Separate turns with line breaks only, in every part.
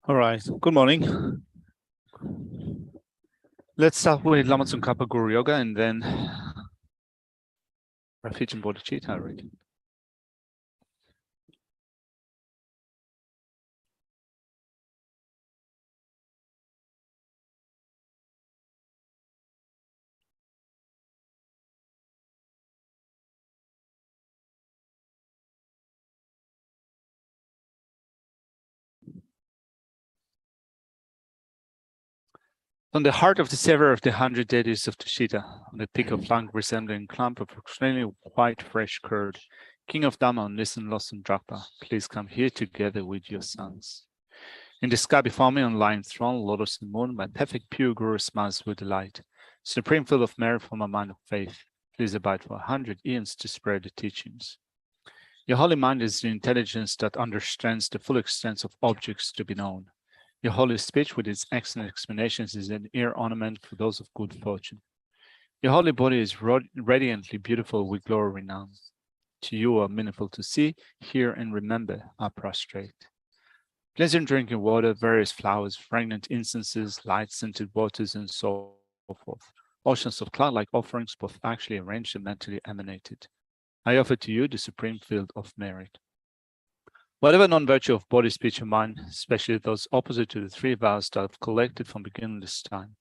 All right, good morning. Let's start with Lamrim Kappa Guru Yoga and then Refuge and Bodhicitta, I reckon. On the heart of the saver of the 100 deities of Tushita, on the peak of land resembling clump of extremely white fresh curd, King of Dhamma and Listen Lawson Drakpa, please come here together with your sons. In the sky before me on lion throne, lotus and moon, my perfect pure Guru smiles with delight. Supreme full of merit for my mind of faith, please abide for 100 eons to spread the teachings. Your holy mind is the intelligence that understands the full extent of objects to be known. Your holy speech with its excellent explanations is an ear ornament for those of good fortune. Your holy body is radiantly beautiful with glory renowned. To you are meaningful to see, hear, and remember are prostrate. Pleasant drinking water, various flowers, fragrant incenses, light-scented waters, and so forth. Oceans of cloud-like offerings, both actually arranged and mentally emanated. I offer to you the supreme field of merit. Whatever non-virtue of body, speech, and mind, especially those opposite to the three vows that I've collected from beginningless time,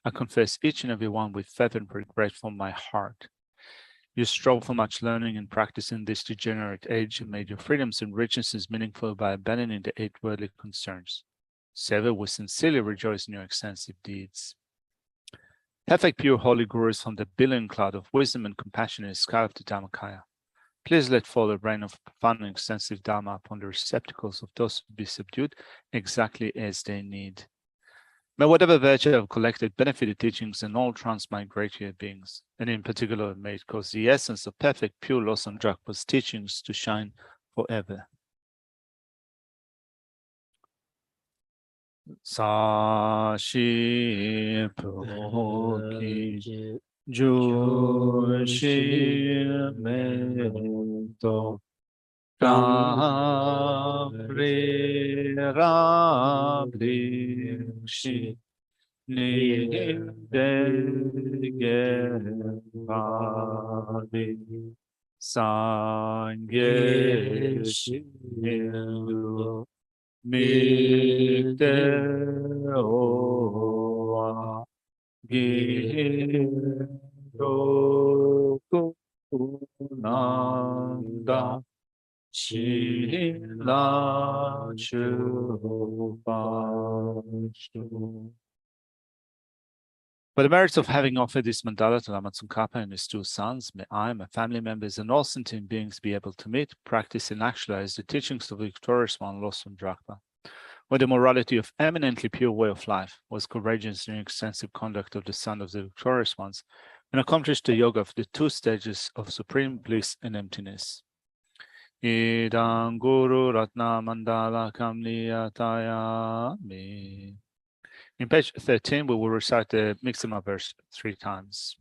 I confess each and every one with fervent regret from my heart. You strove for much learning and practice in this degenerate age and made your freedoms and richnesses meaningful by abandoning the 8 worldly concerns. Sever will sincerely rejoice in your extensive deeds. Perfect pure holy gurus from the billion cloud of wisdom and compassion in the sky of the Dhammakaya. Please let fall a rain of profound and extensive Dharma upon the receptacles of those who be subdued exactly as they need. May whatever virtue I have collected benefit the teachings and all transmigratory beings, and in particular may it cause the essence of perfect pure Lawson Drakpa's teachings to shine forever. Sashi Poki Joshi Mento Rabri Rabri Nidegevadi Sangeshilu Miteoa Girokunanda Shila Chupashu. For the merits of having offered this mandala to Lama Tsongkhapa and his 2 sons, may I, my family members, and all sentient beings be able to meet, practice, and actualize the teachings of the victorious one, Lawson Drakpa, where the morality of eminently pure way of life was courageous and extensive conduct of the son of the victorious ones, and accomplished the yoga of the 2 stages of supreme bliss and emptiness. Idam Guru Ratna Mandala Kamliyatayami. In page 13, we will recite the Mixima verse 3 times.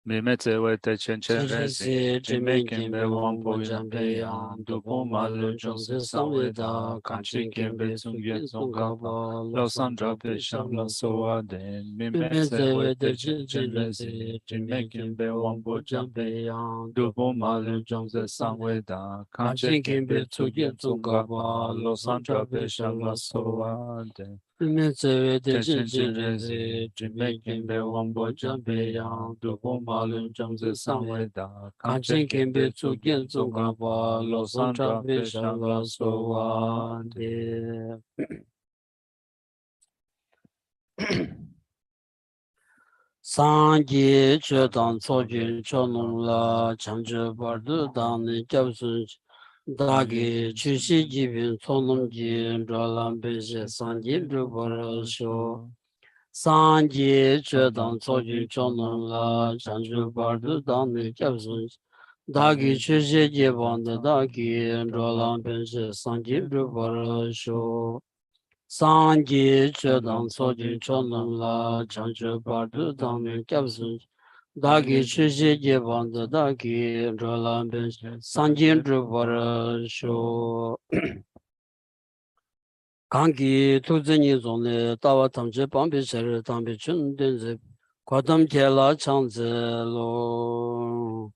Mimete wete chencherese, Jimekimbe wangpo jambe yang, Dupo malu jose samveda, Kanchi kimbe tsungye tsungkapa, Lausan drape shamla soa den, Mimete wete chencherese, Jimekimbe wangpo jambe yang, Dupo malu jose samveda, Kanchi kimbe tsungye tsungkapa, Lausan drape shamla soa den. Mimete chencherese, Jimekimbe wangpo jambe yang, Dupo malu jose samveda, Kanchi kimbe tsungye tsungkapa, Lausan drape shamla soa den.
Sangye chetan tsojin chonung la chanche bardu dani kyabsun dagi chushi jibin tsonung jin dralam beshe sangye drupara sho. Sangye chetan tsojin chonung la chanche bardu dani kyabsun dagi chushi jibin dagi dralam beshe sangye drupara sho. Sangye chetan tsojin chonung la chanche bardu dani kyabsun Dagi Geshe Jebanda Dagi Rolambe Sanjin Drupara Sho Kangi Tuzini Zone Tawa Tamje Pambi Sher Tambi Chun Denze Kwadam Kela Chanze Lo.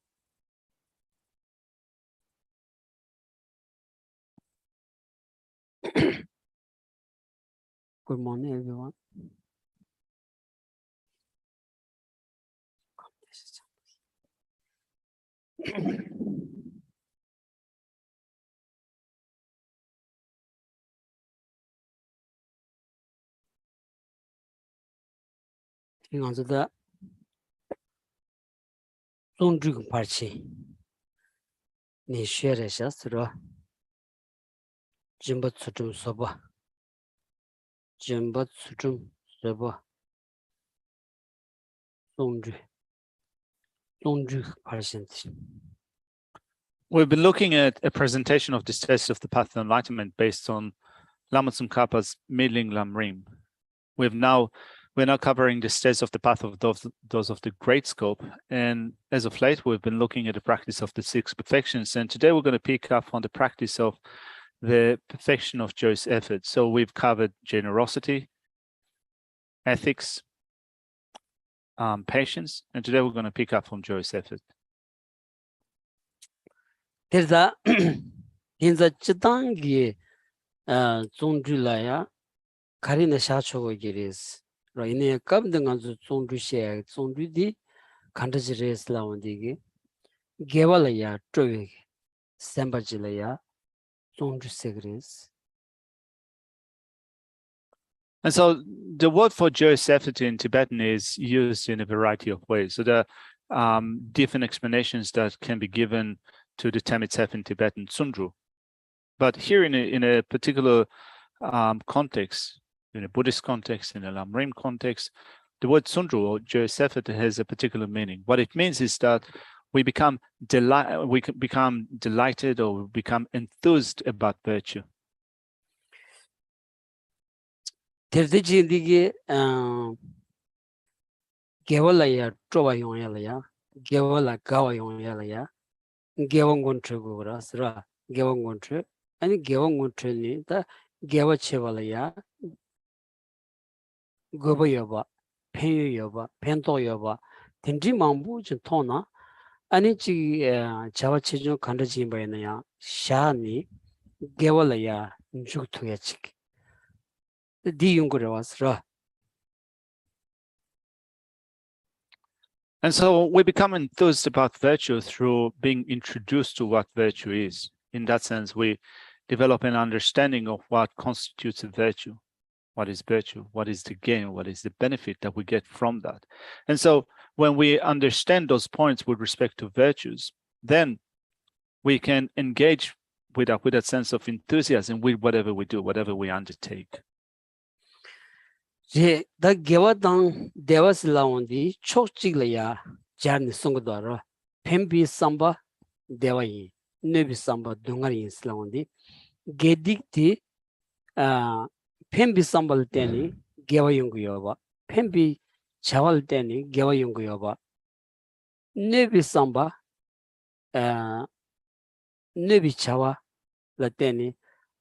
Good morning, everyone. Hang on to that. Don't drink party. Ni share Shastra Jimba Tsultrim Soba. Jimba Tsultrim Soba. Don't drink party.
We've been looking at a presentation of the stages of the path of enlightenment based on Lama Tsongkhapa's middling Lamrim. We're now covering the stages of the path of those of the great scope, and as of late we've been looking at the practice of the 6 perfections, and today we're going to pick up on the practice of the perfection of joyous effort. So we've covered generosity, ethics, patience, and today we're going to pick up on joyous effort.
There's a in the Chitangi Zondrilaya Karina Shacho Giris. Right in a cabin on the Zondri share, Zondri Kantajiris Laundigi, Gevalaya, Trovig, Sambajilaya, Zondri Segris.
And so the word for joyous effort in Tibetan is used in a variety of ways. So there are different explanations that can be given to the term itself in Tibetan, tsundru. But here in a particular context, in a Buddhist context, in a Lamrim context, the word tsundru or joyous effort has a particular meaning. What it means is that we become delighted or we become enthused about virtue.
There's the Jindigi Gevalaya, Trovayon Yalaya, Gevala Gawayon Yalaya, Gavon Gontregura, Sra, Gavon Gontre, and Gavon Gontreni, the Gavachevalaya, Gobayova, Peyoba, Pentoyova, Tindri Mambu, Tona, Anichi Chavachijo Kandajimbayanaya, Shani, Gavalaya, Juktuachik. The Diungura was Ra.
And so we become enthused about virtue through being introduced to what virtue is. In that sense, we develop an understanding of what constitutes a virtue. What is virtue? What is the gain? What is the benefit that we get from that? And so when we understand those points with respect to virtues, then we can engage with that sense of enthusiasm with whatever we do, whatever we undertake.
The Gavadang Devas Laundi, Chochiglia, Jan Songadara, Pembi Samba, Devai, Nebi Samba, Dungari Slaundi, Gedikti, Pembi Sambal Teni, Gavayunguyova, Pembi Chaval Teni, Gavayunguyova, Nebi Samba, Nebi Chava, Lateni,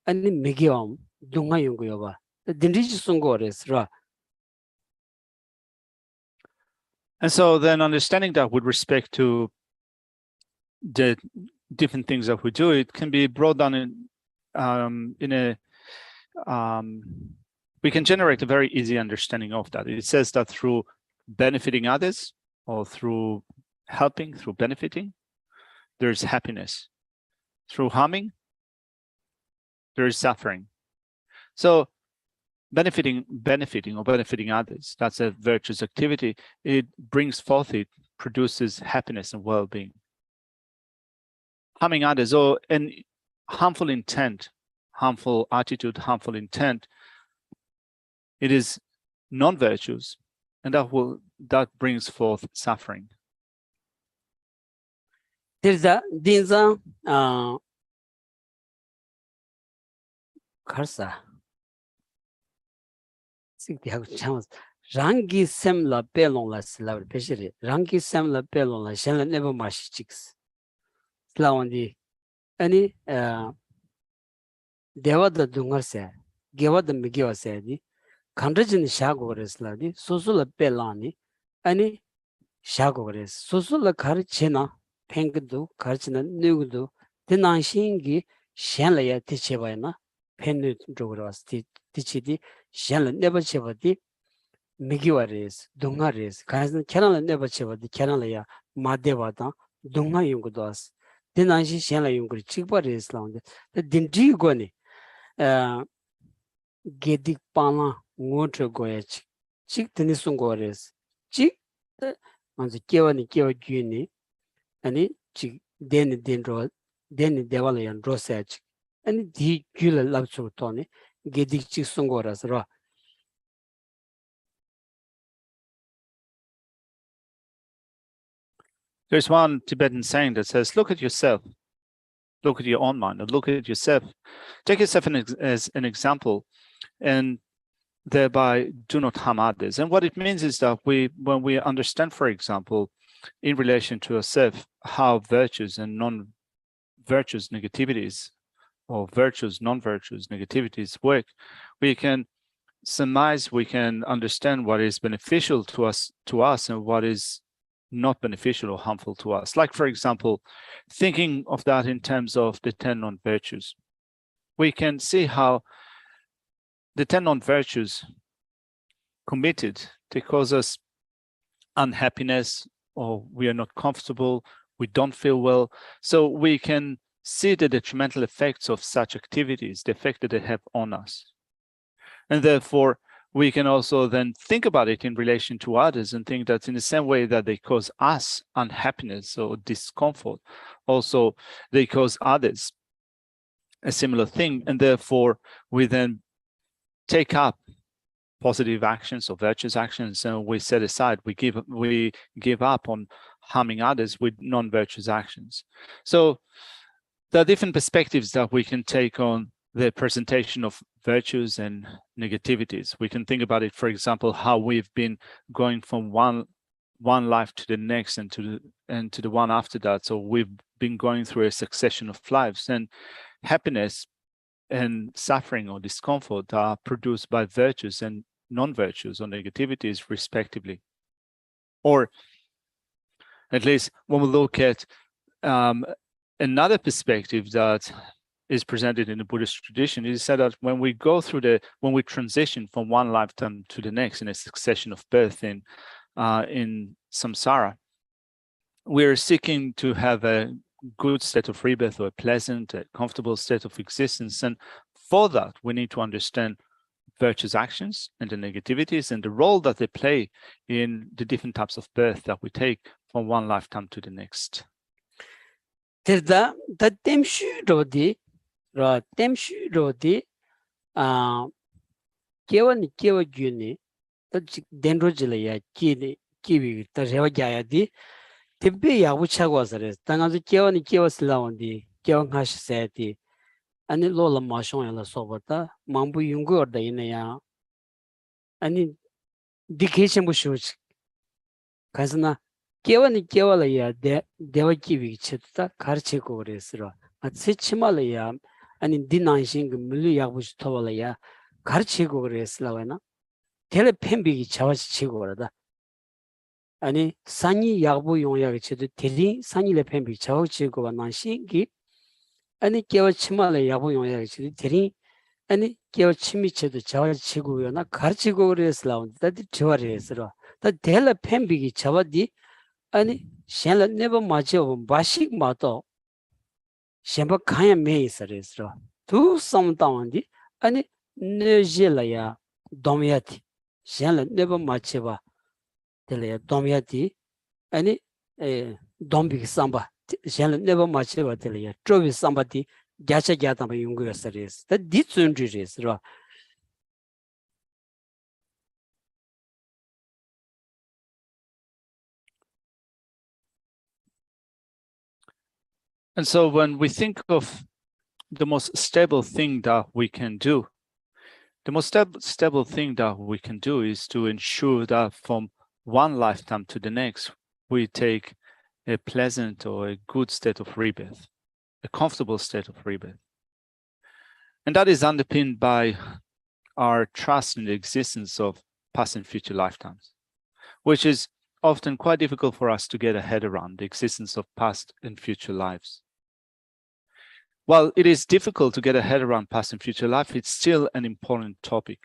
and Migiom, Dungayunguyova. The Dindiji Sungores, Ra.
And so then understanding that with respect to the different things that we do, it can be brought down we can generate a very easy understanding of that. It says that through benefiting others or through helping, through benefiting, there's happiness. Through harming, there is suffering. So benefiting others, that's a virtuous activity. It brings forth, it produces happiness and well-being. Harming others or an harmful intent, harmful attitude, harmful intent, it is non-virtuous, and that brings forth suffering.
There's a Karsa. rangi semla pelon la sila peshiri rangi semla pelon la shenla never mashi chicks slawandi ani dewa da dungar se gewa da migiwa se di kandrajin shago resla di susula pelani ani shago res susula khar chena pengdu khar chena nugdu dinanshingi shenla ya ticheba na penu jogras tichidi shenla never cheba di 미기와레스 동아레스 가서 캐나라 네버체버디 캐나라야 마데바다 동아 용고도스 데난시 셴라 용고 치바레스 라운데 딘디고니 게딕 파나 모트고야치 직 드니송고레스 직 먼저 깨워니 깨워주니 아니 직 데니 덴로 데니 데발이안 로세치 아니 디 귤을 랍초토니 게딕 직 송고라스로
There's one Tibetan saying that says, look at yourself, look at your own mind, and look at yourself. Take yourself as an example, and thereby do not harm others. And what it means is that when we understand, for example, in relation to ourselves, how virtues and non-virtues negativities, or virtues, non-virtues negativities work, we can surmise, we can understand what is beneficial to us and what is not beneficial or harmful to us. Like, for example, thinking of that in terms of the 10 non-virtues, we can see how the 10 non-virtues committed, they cause us unhappiness, or we are not comfortable, we don't feel well. So we can see the detrimental effects of such activities, the effect that they have on us. And therefore, we can also then think about it in relation to others and think that in the same way that they cause us unhappiness or discomfort, also they cause others a similar thing. And therefore, we then take up positive actions or virtuous actions, and we set aside, we give up on harming others with non-virtuous actions. So there are different perspectives that we can take on the presentation of virtues and negativities. We can think about it, for example, how we've been going from one life to the next and to the one after that. So we've been going through a succession of lives, and happiness and suffering or discomfort are produced by virtues and non-virtues or negativities, respectively. Or at least when we look at another perspective that is presented in the Buddhist tradition, is said that when we transition from one lifetime to the next in a succession of birth in samsara, we're seeking to have a good state of rebirth, or a pleasant, a comfortable state of existence. And for that, we need to understand virtuous actions and the negativities and the role that they play in the different types of birth that we take from one lifetime to the next.
Ra temshu rodi kewa gyuni dendro jila ya kiwi ta rewa gyaya di tibbi ya wuchagwa sares tangazu kewa silawandi kewa ngashi sayati ani lola mashong ya la sobata mambu yungu orda ina ya ani dikhe shuch kasana kewa la ya dewa kiwi chituta karche ko resira atse ya 아니 디난싱 물류 약부시 토발이야 가르치고 그랬으라고나 텔레 팬비기 자와지 치고 그러다 아니 산이 약부 용약이 쳐도 대리 산이레 팬비기 자와지 치고 난신기 아니 깨워 치마래 약부 용약이 쳐도 대리 아니 깨워 치미 쳐도 자와지 치고요나 가르치고 그랬으라고 다들 저와리스라 다 텔레 팬비기 자와디 아니 셴라 네버 맞죠 바식 마도 셴바 카야 메이서레스로 두 섬다원디 아니 네젤라야 도미야티 셴라 네버 마체바 텔레야 도미야티 아니 dombi samba 셴라 네버 마체바 텔레야 트로비 삼바티 갸차 갸타바 용고여서레스 다 디츠운지레스로
And so when we think of the most stable thing that we can do, The most stable thing that we can do is to ensure that from one lifetime to the next, we take a pleasant or a good state of rebirth, a comfortable state of rebirth. And that is underpinned by our trust in the existence of past and future lifetimes, which is often quite difficult for us to get a head around, the existence of past and future lives. While it is difficult to get a head around past and future life, it's still an important topic.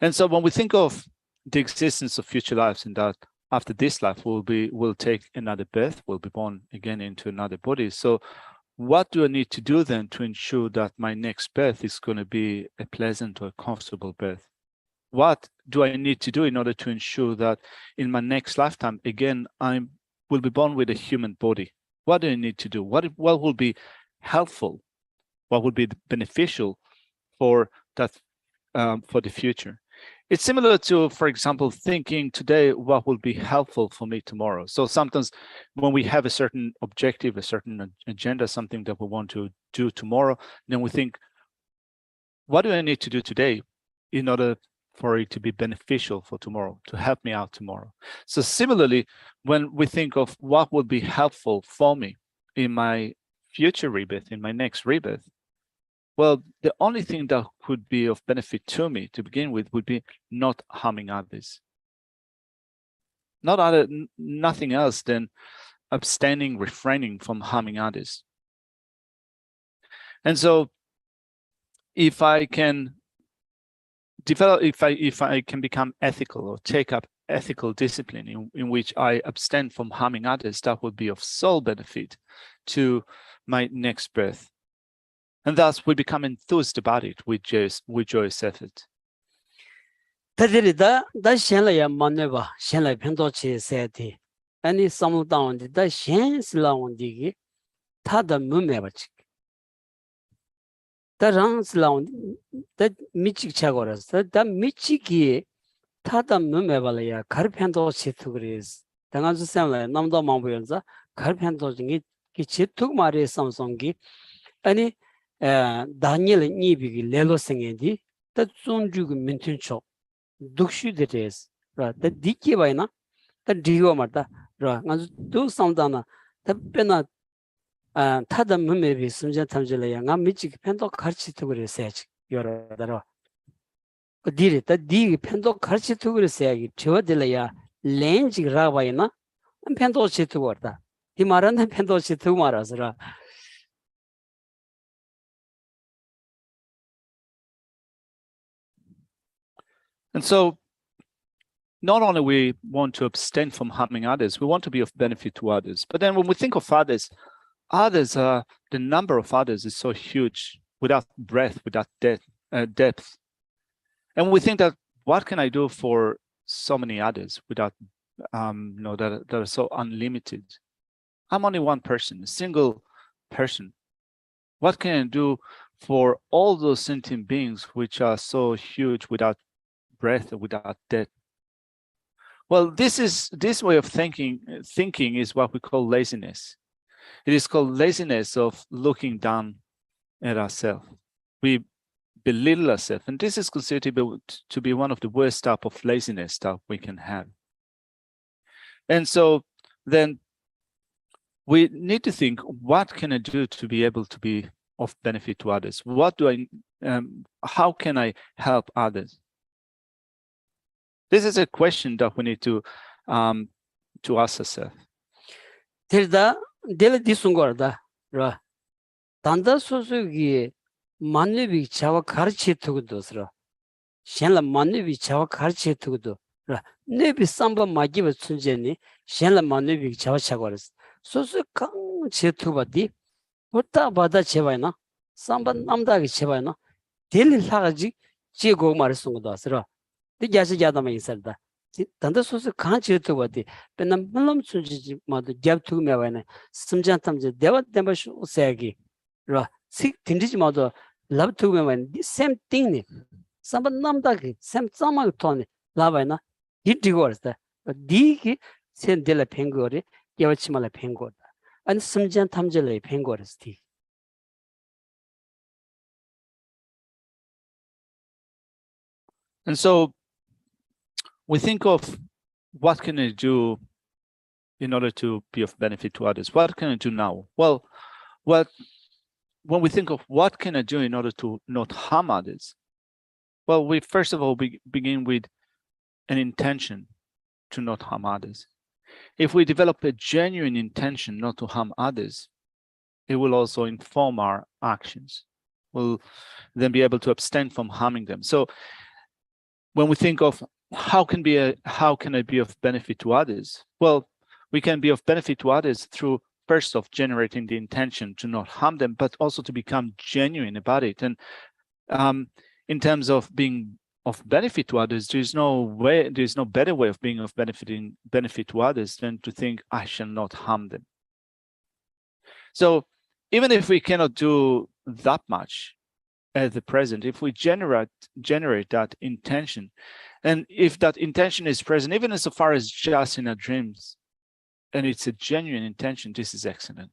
And so when we think of the existence of future lives, and that after this life we'll take another birth, we'll be born again into another body. So what do I need to do then to ensure that my next birth is going to be a pleasant or a comfortable birth? What do I need to do in order to ensure that in my next lifetime, again, I will be born with a human body? What do I need to do? What will be helpful? What would be beneficial for that, for the future? It's similar to, for example, thinking today what will be helpful for me tomorrow. So sometimes when we have a certain objective, a certain agenda, something that we want to do tomorrow, then we think, what do I need to do today in order for it to be beneficial for tomorrow, to help me out tomorrow? So similarly, when we think of what would be helpful for me in my future rebirth, in my next rebirth, well, the only thing that could be of benefit to me to begin with would be not harming others. Nothing else than abstaining, refraining from harming others. And so if I can develop, if I can become ethical or take up ethical discipline in which I abstain from harming others, that would be of sole benefit to my next birth. And thus we become enthused about it with joyous effort.
다들이다 현라야 만내봐 현라 편도치 세티 아니 사무다운데 다 현슬라운디기 타다 문매바치 다랑슬라운디 다 미치 차고라서 다 미치기 타다 문매발이야 가르편도치 투그리스 당한수 셈라 남도 망보연자 가르편도징이 기치투 마리 삼성기 아니 다니엘 니비기 레로생에디 다 존주그 민튼초 독슈데레스 라다 디키바이나 다 디고마다 라 아주 두 상다나 답변나 타다 문매비 심자 탐질래야 나 미치 편도 가르치도 그랬어야지 여러다로 디리다 디 편도 가르치도 그랬어야지 저들래야 렌지 라바이나 편도 치도 거다 이 말은 편도 치도 말아서라.
And so not only we want to abstain from harming others, we want to be of benefit to others. But then when we think of others, the number of others is so huge, without breadth, without depth. And we think that, what can I do for so many others without, that are so unlimited? I'm only one person, a single person. What can I do for all those sentient beings which are so huge without breadth, without depth? Well, this way of thinking is what we call laziness. It is called laziness of looking down at ourselves. We belittle ourselves, and this is considered to be one of the worst type of laziness that we can have. And so then we need to think, what can I do to be able to be of benefit to others? How can I help others? This is a question that we need to ask ourselves.
들다 델 디순거다 라 단다 소소기 만네비 자와 가르치 두고도스라 셴라 만네비 자와 가르치 두고도 라 네비 삼바 마기버 춘제니 셴라 만네비 자와 차거스 소소 강 제투바디 보다 바다 제바이나 삼바 남다기 제바이나 델 하가지 제고 말씀도스라 디자시 자다마 인살다 단다 소소 간치 투바디 베남 물럼 춘지 마도 잡투 메바네 심장 탐제 대와 대마시 오세기 라 식 딘디지 마도 랍투 메바네 same thing 니 삼바 남다기 same 짜마 토네 라바이나 디디고르다 디기 센델라 팽거리 야치말라 팽거다 안 심장 탐제레 팽거르스티
And so we think of what can I do in order to be of benefit to others? What can I do now? Well, when we think of what can I do in order to not harm others, well, we first of all begin with an intention to not harm others. If we develop a genuine intention not to harm others, it will also inform our actions. We'll then be able to abstain from harming them. So when we think of how can I be of benefit to others? Well, we can be of benefit to others through first of generating the intention to not harm them, but also to become genuine about it. And in terms of being of benefit to others, there's no better way of being of benefit to others than to think I shall not harm them. So even if we cannot do that much at the present, if we generate that intention, and if that intention is present, even as far as just in our dreams, and it's a genuine intention, this is excellent.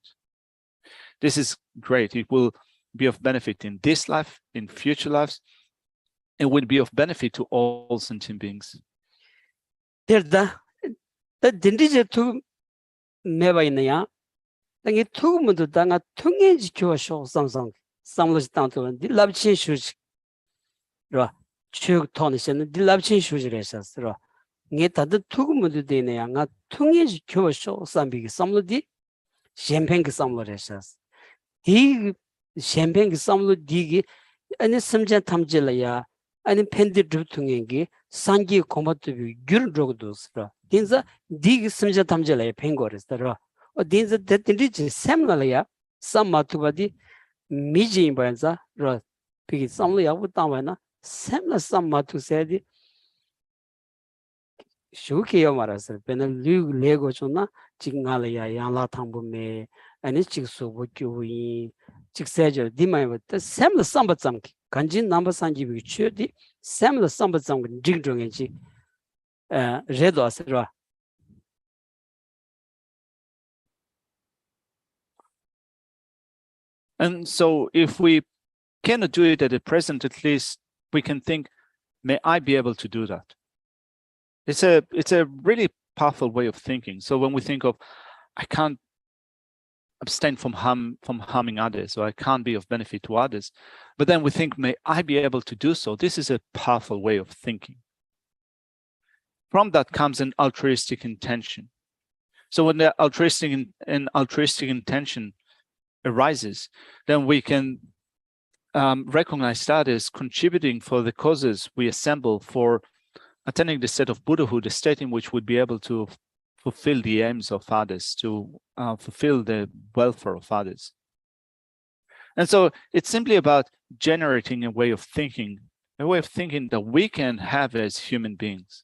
This is great. It will be of benefit in this life, in future lives. It would be of benefit to all sentient beings.
There's the dindije to never in ya. Then it took me to dang a tongue cure show something was down to the love chin shoes. Chug tonison, the love chin shoes races. Get at the two mood de neanga, tongue cure show some big somebody champagne some races. He champagne some dig and some tamjilaya. And pended to Sangi combat to be Gurdrogus. Dinza dig Simja Tamjala Pengor the raw. Or Dinza that enriches Samnalaya, some Matubadi, Miji in Banza, Roth. Pig somely out with Tamana, Samla some Matu said Shuki Omaras, Penal Lego Chuna, Chingalaya, Yanla Tambume, and it's Chikso, what you Chiksager, Dima with the Samla Sambat Samki. Kanjin number Sanji Chudi, Samuel Sambazang Jingdrongi Redo Asra.
And so if we cannot do it at the present, at least we can think, may I be able to do that? It's a really powerful way of thinking. So when we think of, I can't abstain from harming others, or I can't be of benefit to others, but then we think, may I be able to do so? This is a powerful way of thinking. From that comes an altruistic intention. So when the altruistic intention arises, then we can recognize that as contributing for the causes we assemble for attaining the state of Buddhahood, a state in which we'd be able to fulfill the aims of others, to fulfill the welfare of others. And so it's simply about generating a way of thinking that we can have as human beings.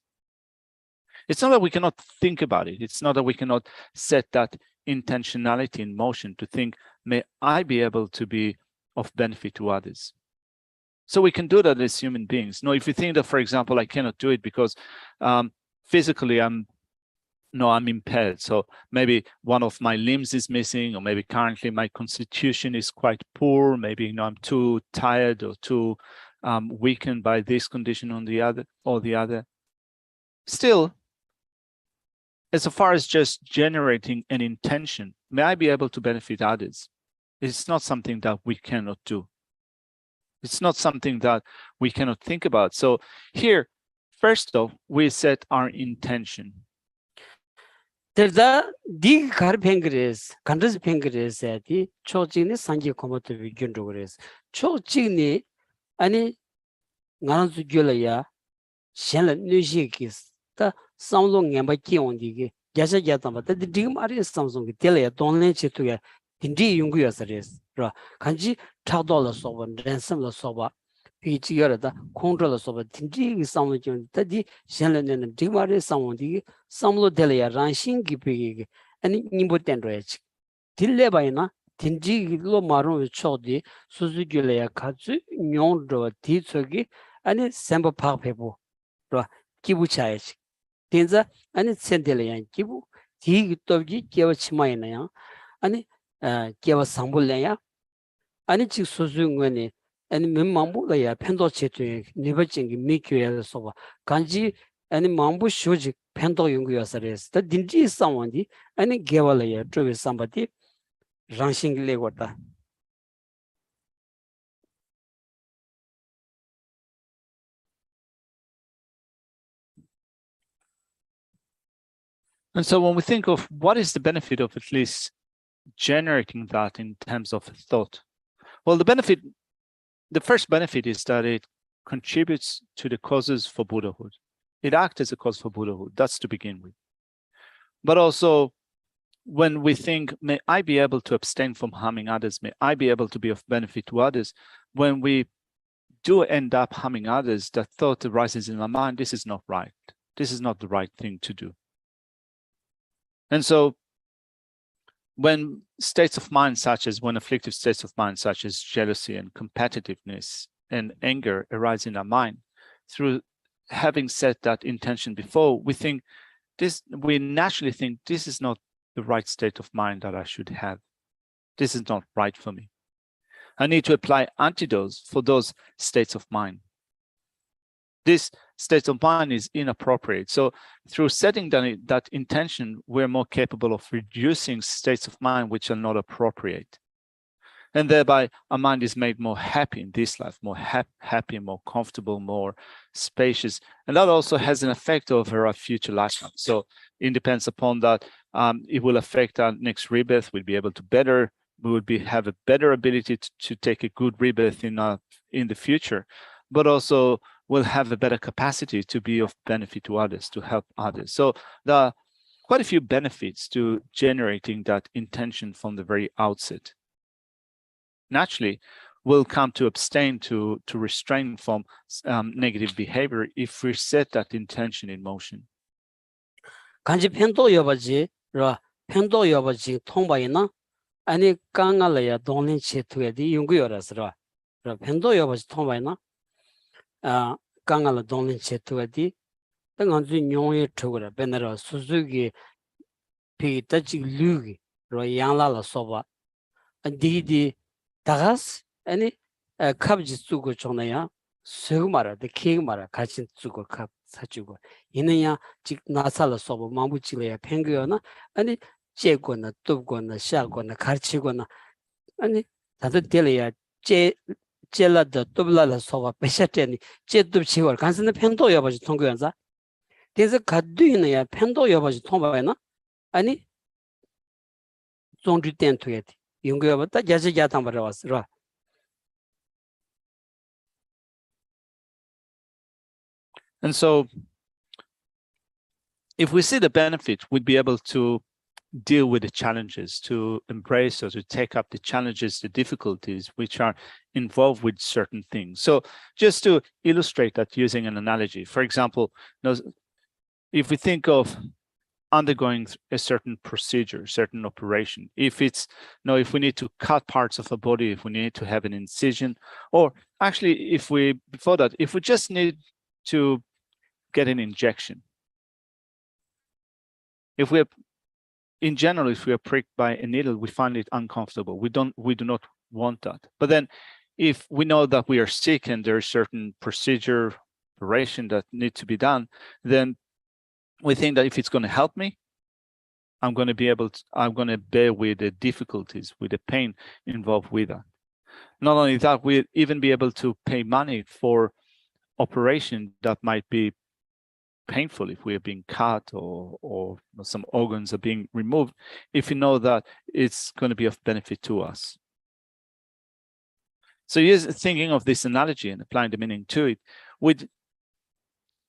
It's not that we cannot think about it. It's not that we cannot set that intentionality in motion to think, may I be able to be of benefit to others? So we can do that as human beings. Now, if you think that, for example, I cannot do it because physically I'm impaired. So maybe one of my limbs is missing, or maybe currently my constitution is quite poor. Maybe I'm too tired or too weakened by this condition or the other. Still, as far as just generating an intention, may I be able to benefit others? It's not something that we cannot do. It's not something that we cannot think about. So here, first off, we set our intention.
There's a dig car pancreas, country's pancreas at the Chogini Sanji Komoto Gundogres. Chogini, any Nanzugulaya, Shannon Nushikis, the sound long and by Kion dig, Geshe Yatama, the Dim Aris Samsung, Telia, don't let you to get Hindi Yungus is. Kanji $12 over, ransom soba. Each year the control of a Tinji sound the Shannon and Dimari sound the Samlo Delia Ranshin Gipig and Nimbutan Rich. Tilebaina, Tinji Lo Maron Chodi, Suzugulea Katsu, Nyondro, Titsugi, and it's Samba Papepo, Kibuchai. Tinza and it's Sendelian Kibu, Tig Togi, Kiwachmaina, and Kiwa Sambulaya, and it's Suzungani. 아니 민망부가야 팬도 제투에 네버징이 미큐에서 소바 간지 아니 망부 쇼지 팬도 연구여서레스 더 딘지 상원디 아니 개발이야 트레 삼바디 랑싱레고다
And so when we think of what is the benefit of at least generating that in terms of thought, well, the first benefit is that it contributes to the causes for Buddhahood. It acts as a cause for Buddhahood. That's to begin with. But also, when we think, may I be able to abstain from harming others? May I be able to be of benefit to others? When we do end up harming others, that thought arises in my mind, this is not right. This is not the right thing to do. And so when states of mind such as, when afflictive states of mind such as jealousy and competitiveness and anger arise in our mind, through having set that intention before, we naturally think this is not the right state of mind that I should have. This is not right for me. I need to apply antidotes for those states of mind. This state of mind is inappropriate. So through setting that intention, we're more capable of reducing states of mind which are not appropriate. And thereby our mind is made more happy in this life, more happy, more comfortable, more spacious. And that also has an effect over our future lifetime. So it depends upon that. It will affect our next rebirth. We'll be able to have a better ability to take a good rebirth in the future, but also we'll have a better capacity to be of benefit to others, to help others. So there are quite a few benefits to generating that intention from the very outset. Naturally, we'll come to abstain, to restrain from negative behavior if we set that intention in motion.
간지 팬도 여바지 라 팬도 여바지 통바이나 아니 강알이야 돈린 체투에디 연구여라서라 라 팬도 여바지 통바이나 아 강알 돈린 체투에디 당한지 뇽에 투거라 베나라 수수기 피타지 루기 로 양라라 소바 디디 다가스 아니 갑지 쓰고 전에야 세우마라 데 케마라 같이 쓰고 갑 사주고 이는야 직 나살로 소바 망부치래야 팽거나 아니 제거나 뚜거나 샤거나 가르치거나 아니 다들 될이야 제라도 뚜블라라 소바 베샤테니 제뚜치고 간선의 팽도 여바지 통교연사 그래서 가두이는야 팽도 여바지 통바에나 아니 종주된 투에 연구여봤다 야지야당 받아왔으라
And so if we see the benefit, we'd be able to deal with the challenges, to embrace or to take up the challenges, the difficulties which are involved with certain things. So just to illustrate that using an analogy, for example, if we think of undergoing a certain procedure, certain operation, if we need to cut parts of a body, if we need to have an incision, or actually if we just need to get an injection. If we are pricked by a needle, we find it uncomfortable. We do not want that. But then if we know that we are sick and there is certain procedure, operation that needs to be done, then we think that if it's going to help me, I'm going to bear with the difficulties, with the pain involved with that. Not only that, we'll even be able to pay money for operation that might be painful if we are being cut or some organs are being removed, if you know that it's going to be of benefit to us. So here's thinking of this analogy and applying the meaning to it. With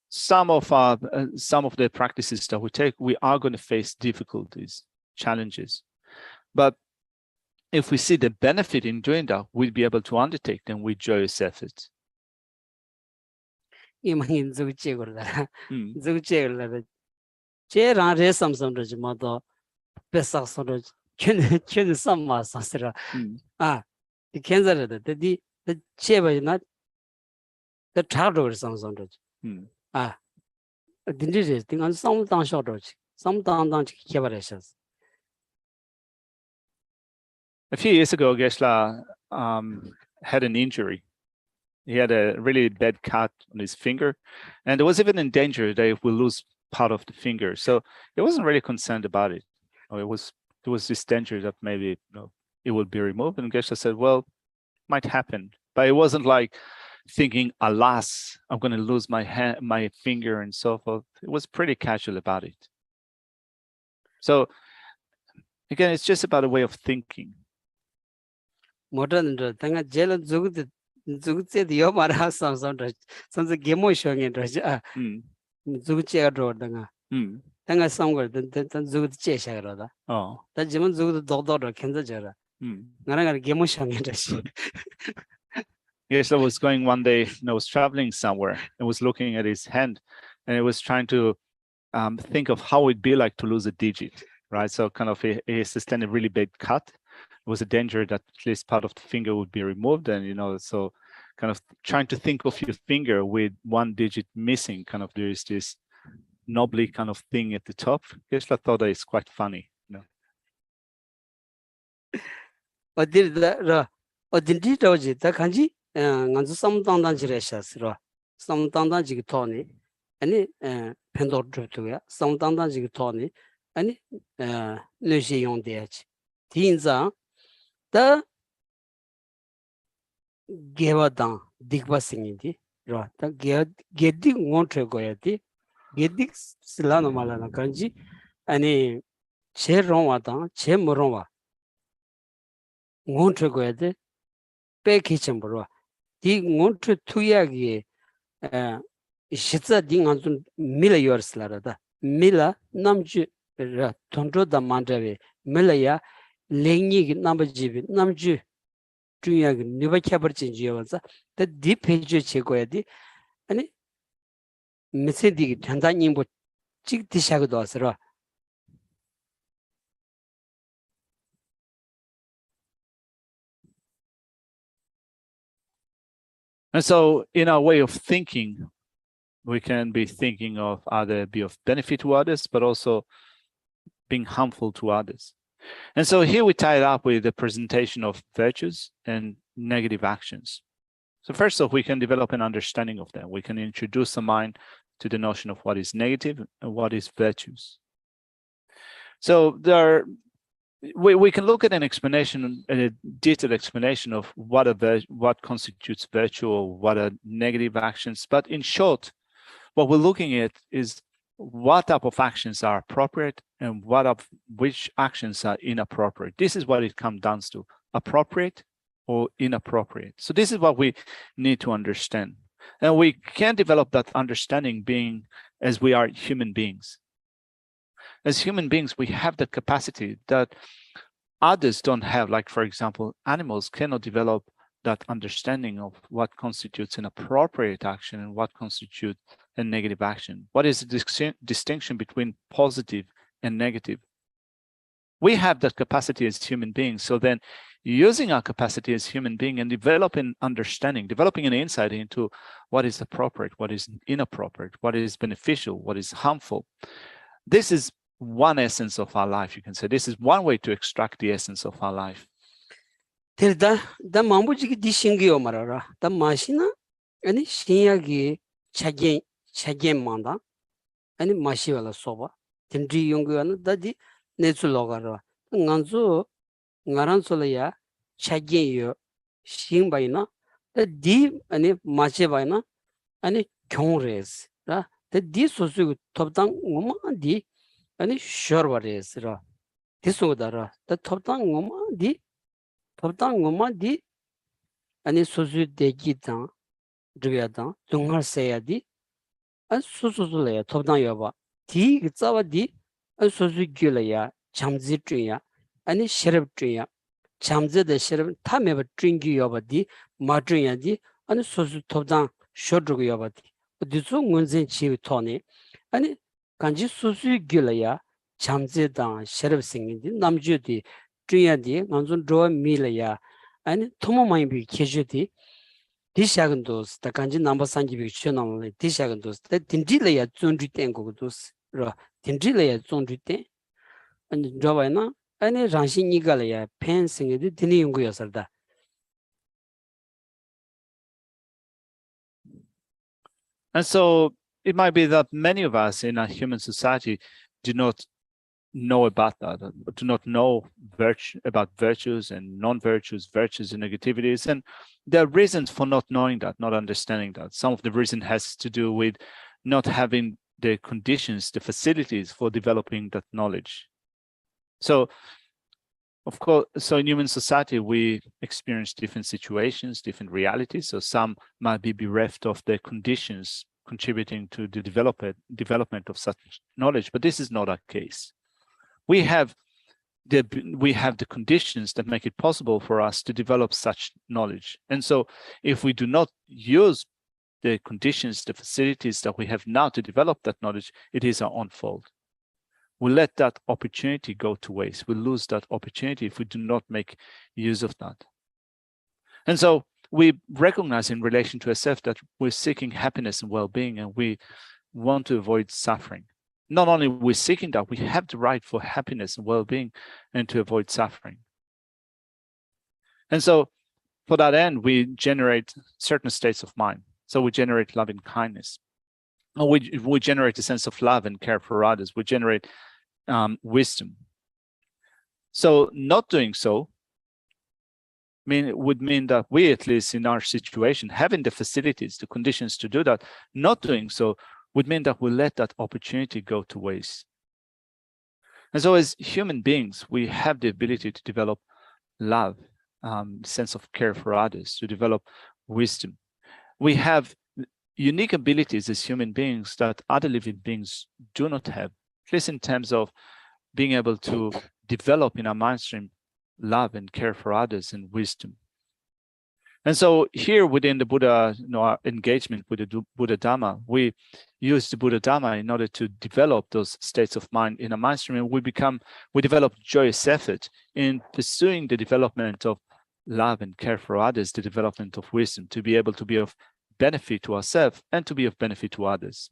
some of the practices that we take, we are going to face difficulties, challenges. But if we see the benefit in doing that, we'll be able to undertake them with joyous efforts.
이만인 저기째고라 저기째고라 제랑 레섬섬도 뭐도 뱃삭서로 균 삼마서스라 아 이 캔저르다 디 제바나 더 차도르 섬섬도 아 딘디제 띵안 섬당셔도지 섬당당지 개발하셨어.
A few years ago, Geshe had an injury. He had a really bad cut on his finger, and there was even in danger that he will lose part of the finger. So he wasn't really concerned about it. There was this danger that maybe it would be removed. And Geshe said, well, might happen, but it wasn't like thinking, alas, I'm going to lose my finger and so forth. It was pretty casual about it. So again, it's just about a way of thinking.
Modern tanga jela zugute dio mara samsam samse gemo shongen raja zugche ro tanga tanga samgor tan zugut che sha ro da ta jiman zugut do ro kenza jara ngara gemo shongen raja.
Yes, I was going one day, I was traveling somewhere and was looking at his hand, and it was trying to think of how it'd be like to lose a digit, right? So kind of he sustained a really bad cut. It was a danger that at least part of the finger would be removed, and so kind of trying to think of your finger with one digit missing, kind of there is this knobbly kind of thing at the top. Geshe thought that it's quite funny.
어딘지 저지 다 간지 간주 삼당당 지레샤스로 삼당당 지기 토니 아니 펜도 줘도야 삼당당 지기 토니 아니 뇌시 용돼야지 딘자 다 게와당 딕바싱인디 로다 게디 원트레 고야디 게딕 슬라노 말라나 간지 아니 제롱와당 제모롱와 원트레 고야데 백이점으로 이 원트 투약이 시자 딩한좀 밀려요스라다 밀라 남주 돈조다 만자베 밀려야 랭이 남버지비 남주 중요하게 니바캬버진지여서 더 딥해져 제거야디 아니 메시지 단단님보 찍듯이하고도 왔어라.
And so in our way of thinking, we can be thinking of either be of benefit to others, but also being harmful to others. And so here we tie it up with the presentation of virtues and negative actions. So first off, we can develop an understanding of them. We can introduce the mind to the notion of what is negative and what is virtues. So we can look at an explanation, a detailed explanation of what constitutes virtue or what are negative actions. But in short, what we're looking at is what type of actions are appropriate and which actions are inappropriate. This is what it comes down to: appropriate or inappropriate. So this is what we need to understand. And we can develop that understanding being as we are human beings. As human beings, we have the capacity that others don't have. Like, for example, animals cannot develop that understanding of what constitutes an appropriate action and what constitutes a negative action. What is the distinction between positive and negative? We have that capacity as human beings. So then using our capacity as human being and developing understanding, developing an insight into what is appropriate, what is inappropriate, what is beneficial, what is harmful. This is one essence of our life, you can say. This is one way to extract the essence of our life.
다 마무지기 디싱기요 말아라. 다 마시나 아니 신야기 차겐만다. 아니 마시발라 소바. 딘디 용거는 다디 내출로가라. nganzo ngaransolaya 차겐요 신바이나 디 아니 마체바이나 아니 경레스. 디 소수 톱당 오마디 아니 셔버레스라. 디소다라. 톱당 오마디 톱당 오마디 아니 소수 대기당 드야당 동할세야디 아 소소소래야 톱당 여봐 디 짜와디 아 소수 길어야 잠지트야 아니 셔럽트야 잠제데 셔럽 타메버 트링기 여봐디 마트야디 아니 소수 톱당 쇼드고 여봐디 디소 문진 치위 토니 아니 간지 소수 길어야 잠제당 셔럽생인디 남주디 트야디 만존 로 밀어야 아니 토모마이비 계주디 디샤근도스 다 간지 넘버 3기 비추나는 디샤근도스 다 딘딜레야 존주된 거도스 로 딘딜레야 존주된 아니 저바이나 아니 장신이가래야 펜싱이 디니 연구였을다
And so it might be that many of us in a human society do not know about that, do not know about virtues and non-virtues, virtues and negativities. And there are reasons for not knowing that, not understanding that. Some of the reason has to do with not having the conditions, the facilities for developing that knowledge. So, of course, so in human society, we experience different situations, different realities. So some might be bereft of the conditions contributing to the development of such knowledge, but this is not our case. We have the conditions that make it possible for us to develop such knowledge. And so if we do not use the conditions, the facilities that we have now to develop that knowledge, it is our own fault. We let that opportunity go to waste. We lose that opportunity if we do not make use of that. And so we recognize in relation to ourselves that we're seeking happiness and well-being, and we want to avoid suffering. Not only we're seeking that, we have the right for happiness and well-being and to avoid suffering. And so for that end, we generate certain states of mind. So we generate love and kindness. Or we generate a sense of love and care for others. We generate wisdom. So not doing so would mean that we, at least in our situation, having the facilities, the conditions to do that, not doing so would mean that we let that opportunity go to waste. And so as human beings, we have the ability to develop love, sense of care for others, to develop wisdom. We have unique abilities as human beings that other living beings do not have, at least in terms of being able to develop in our mind stream love and care for others and wisdom. And so here within the Buddha, our engagement with the Buddha Dharma, we use the Buddha Dharma in order to develop those states of mind in a mind stream, and we develop joyous effort in pursuing the development of love and care for others, the development of wisdom, to be able to be of benefit to ourselves and to be of benefit to others.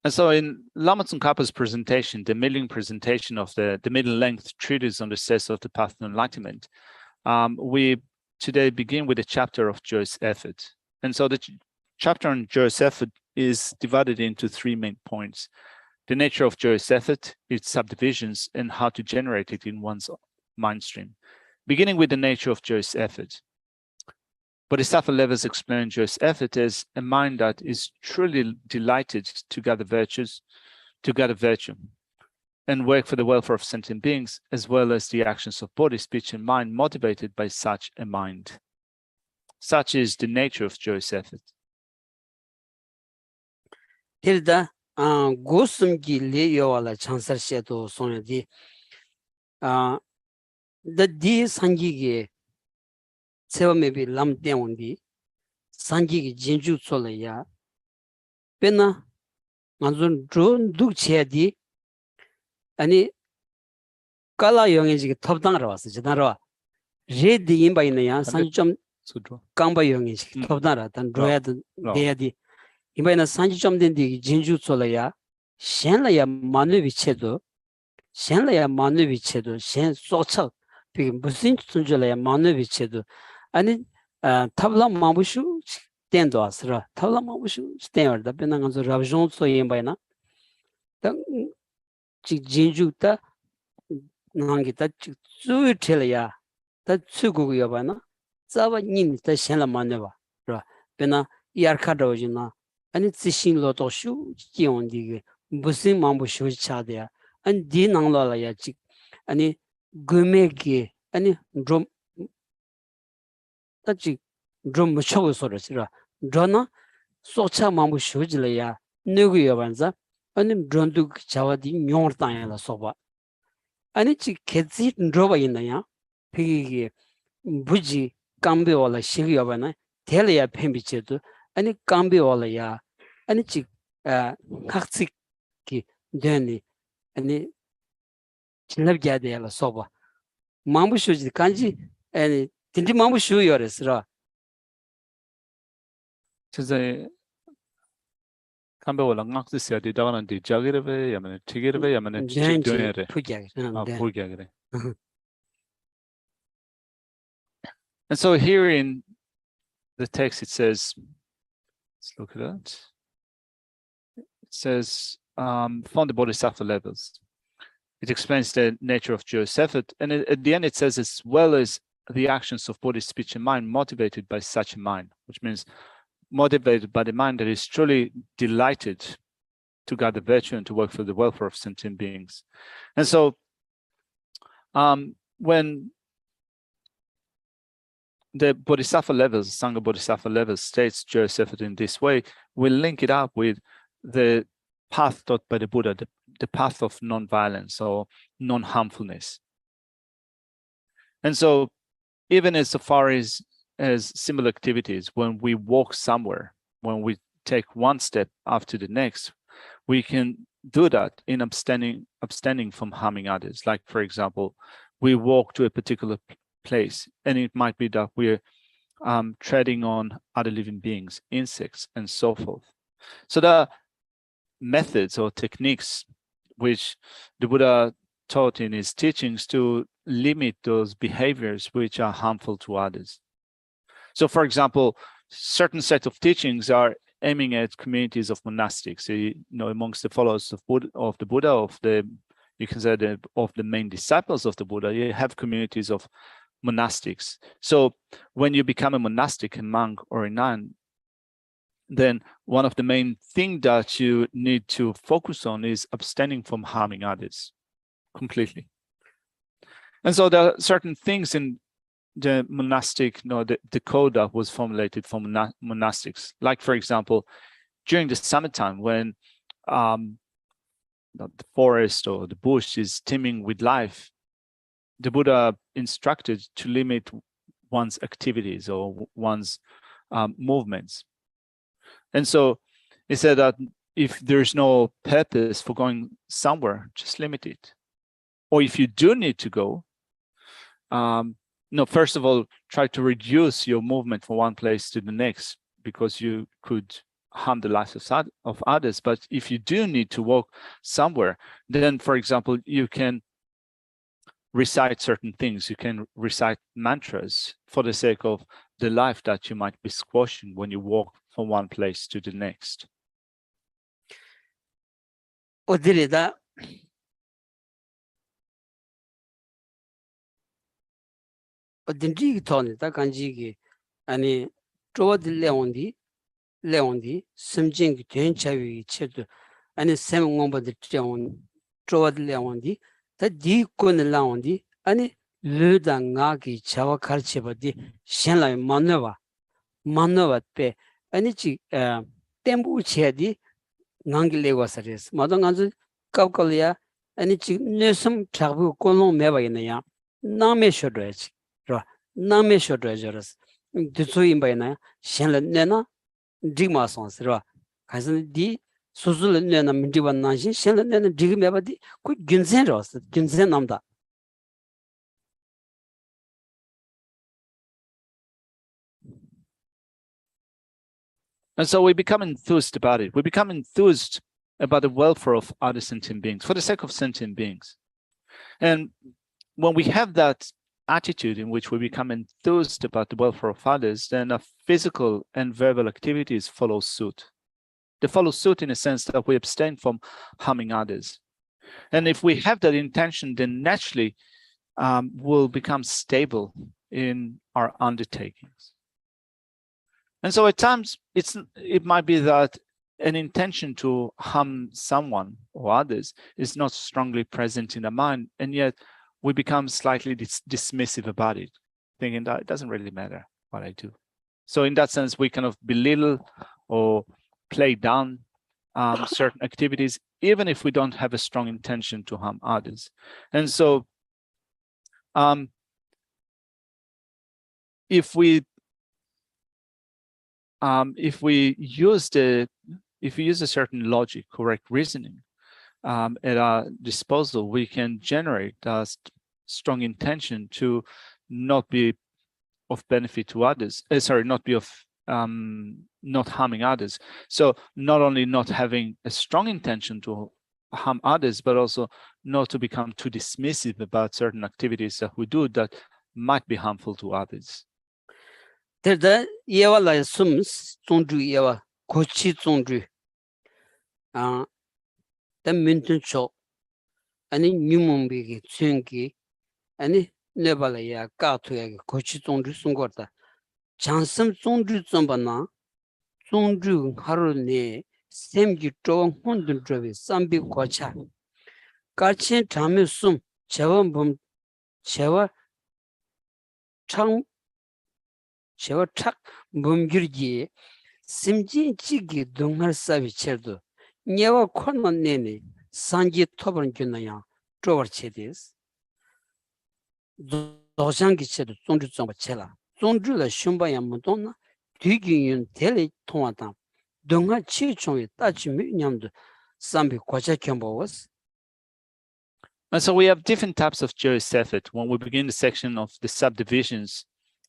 And so in Lama Tsongkhapa's presentation, the middling presentation of the middle-length treatise on the steps of the path to enlightenment, we today begin with a chapter of joyous effort. And so the chapter on joyous effort is divided into three main points: the nature of joyous effort, its subdivisions, and how to generate it in one's mind stream. Beginning with the nature of joyous effort. Bodhisattva levels explain joyous effort as a mind that is truly delighted to gather virtue, and work for the welfare of sentient beings, as well as the actions of body, speech, and mind motivated by such a mind. Such is the nature of joyous effort.
Hilda, gosumgi leyo wala chansar sheto sonadi. The di sangi sewa maybe lam deondi, sangi jinju solaya. Pena manzun drone duk chedi. Ani kala yongji topdang rawas, janara. Red the imba in ya, sanjum kamba yongji topdara, than droid deadi. Imba in a sanjum den di jinju solaya, shenlaya manu vichedo, shenlaya manu vichedo, shen socha, big busin sunjolaya manu vichedo. And tabla mabushu tendo asra, tabla mabushu stand the penang of Rajon so yembaina. Jinjuta Nangita Tsutelia, that Tsugu Yavana, Zava Nin, the Shella Maneva, Pena Yarkadojina, and it's the Shin Loto Shu, Gion Dig, Busim Mambushu Chadia, and Dinang Lalayachi, and Gumegi, and drum. Tachi drum show sorosira. Drona Socha Mambu Shujlaya, Nugu Yavanza, and Drondu Chavadi Nyortan la Soba. And it's Ketsi Drova in the ya, Piggy Buji, Cambi or la Shigavana, Telia Pembichetu, and it Cambi or ya, 아니 즉 학습기 되니 아니 진압해야 돼요 소바 마무슈지 간지 아니 진짜 마무슈요레스라
진짜 감베올랑 악스시아 디다가는데 자기르베 야면 티기르베 야면
렌지
치드네레
푸기야
아
네.
보게 그래. And so here in the text it says, let's look at that. It says from the bodhisattva levels. It explains the nature of joyous effort, and at the end it says, as well as the actions of body, speech, and mind motivated by such a mind, which means motivated by the mind that is truly delighted to gather virtue and to work for the welfare of sentient beings. And so when the bodhisattva levels, Sangha bodhisattva levels states joyous effort in this way, we link it up with the path taught by the Buddha, the path of non-violence or non-harmfulness. And so even as far as similar activities, when we walk somewhere, when we take one step after the next, we can do that in abstaining from harming others. Like, for example, we walk to a particular place, and it might be that we're treading on other living beings, insects, and so forth. So there are methods or techniques which the Buddha taught in his teachings to limit those behaviors which are harmful to others. So, for example, certain set of teachings are aiming at communities of monastics. You know, amongst the followers of the Buddha, you can say of the main disciples of the Buddha, you have communities of monastics. So, when you become a monastic, a monk, or a nun, then one of the main things that you need to focus on is abstaining from harming others completely. And so there are certain things in the monastic, the code that was formulated for monastics. Like, for example, during the summertime when the forest or the bush is teeming with life, the Buddha instructed to limit one's activities or one's movements. And so he said that if there's no purpose for going somewhere, just limit it. Or if you do need to go, first of all, try to reduce your movement from one place to the next, because you could harm the lives of others. But if you do need to walk somewhere, then, for example, you can recite certain things. You can recite mantras for the sake of the life that you might be squashing when you walk from one place to the next.
어디래다 어딘지 토니다 간지기 아니 쪼들 레온디 심징 된차위 체도 아니 세몽범들 쩌온 쪼들 레온디 다 디콘 라온디 아니 르당가기 자와 가르쳐버디 신라이 만나와페 아니 지 템부체디 낭길레고서레스 마동간즈 깝깔이야 아니 지 내섬 잡고 꼴롱 매바이나야 남에 쇼드지 라 남에 쇼드지라스 드소임바이나 신라네나 디마선스라 가슴디 수술네나 민디반나시 신라네나 디메바디 그 균센로스 균센남다.
And so we become enthused about it. We become enthused about the welfare of other sentient beings, for the sake of sentient beings. And when we have that attitude in which we become enthused about the welfare of others, then our physical and verbal activities follow suit. They follow suit in a sense that we abstain from harming others. And if we have that intention, then naturally we'll become stable in our undertakings. And so at times it might be that an intention to harm someone or others is not strongly present in the mind, and yet we become slightly dismissive about it, thinking that it doesn't really matter what I do. So in that sense, we kind of belittle or play down certain activities, even if we don't have a strong intention to harm others. And so if we use the if we use a certain logic, correct reasoning at our disposal, we can generate a strong intention to not be of benefit to others. Not be of not harming others. So not only not having a strong intention to harm others, but also not to become too dismissive about certain activities that we do that might be harmful to others.
Terda yewa la sums zongzhu yewa kochi zongzhu da mintun cho ani nyumumbi ki tsungi ani nebala ya kato ya kochi zongzhu sungorda chansam zongzhu zomba na zongzhu haru ne semgi zhowa hundun zhobi sambi kocha kachen chame sum chewa bum chewa chak bumgirgi simji chigi dungar sabi cherdo nyewa kono nene sanji toban gyunaya zhowar chedis doshangi chedo zongzhu zomba chela zongzhu la shumba ya mudona dugi yun tele tonga tang dungar chi chongi tachi mi nyamdo sambi kocha kyombo was.
And so we have different types of joyous effort. When we begin the section of the subdivisions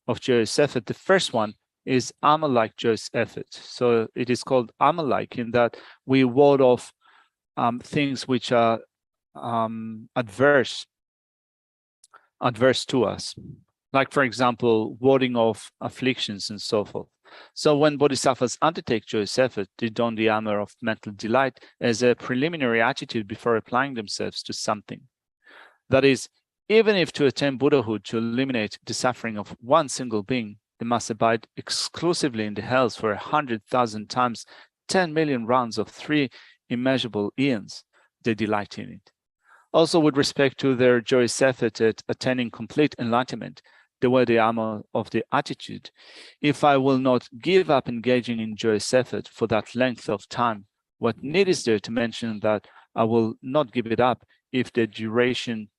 of joyous effort, the first one is Amalike joyous effort. So it is called Amalike in that we ward off things which are adverse to us. Like, for example, warding off afflictions and so forth. So when bodhisattvas undertake joyous effort, they don the armor of mental delight as a preliminary attitude before applying themselves to something. That is, even if to attain Buddhahood to eliminate the suffering of one single being, they must abide exclusively in the hells for 100,000 times 10 million rounds of 3 immeasurable eons, they delight in it. Also, with respect to their joyous effort at attaining complete enlightenment, they wear the armor of the attitude. If I will not give up engaging in joyous effort for that length of time, what need is there to mention that I will not give it up if the duration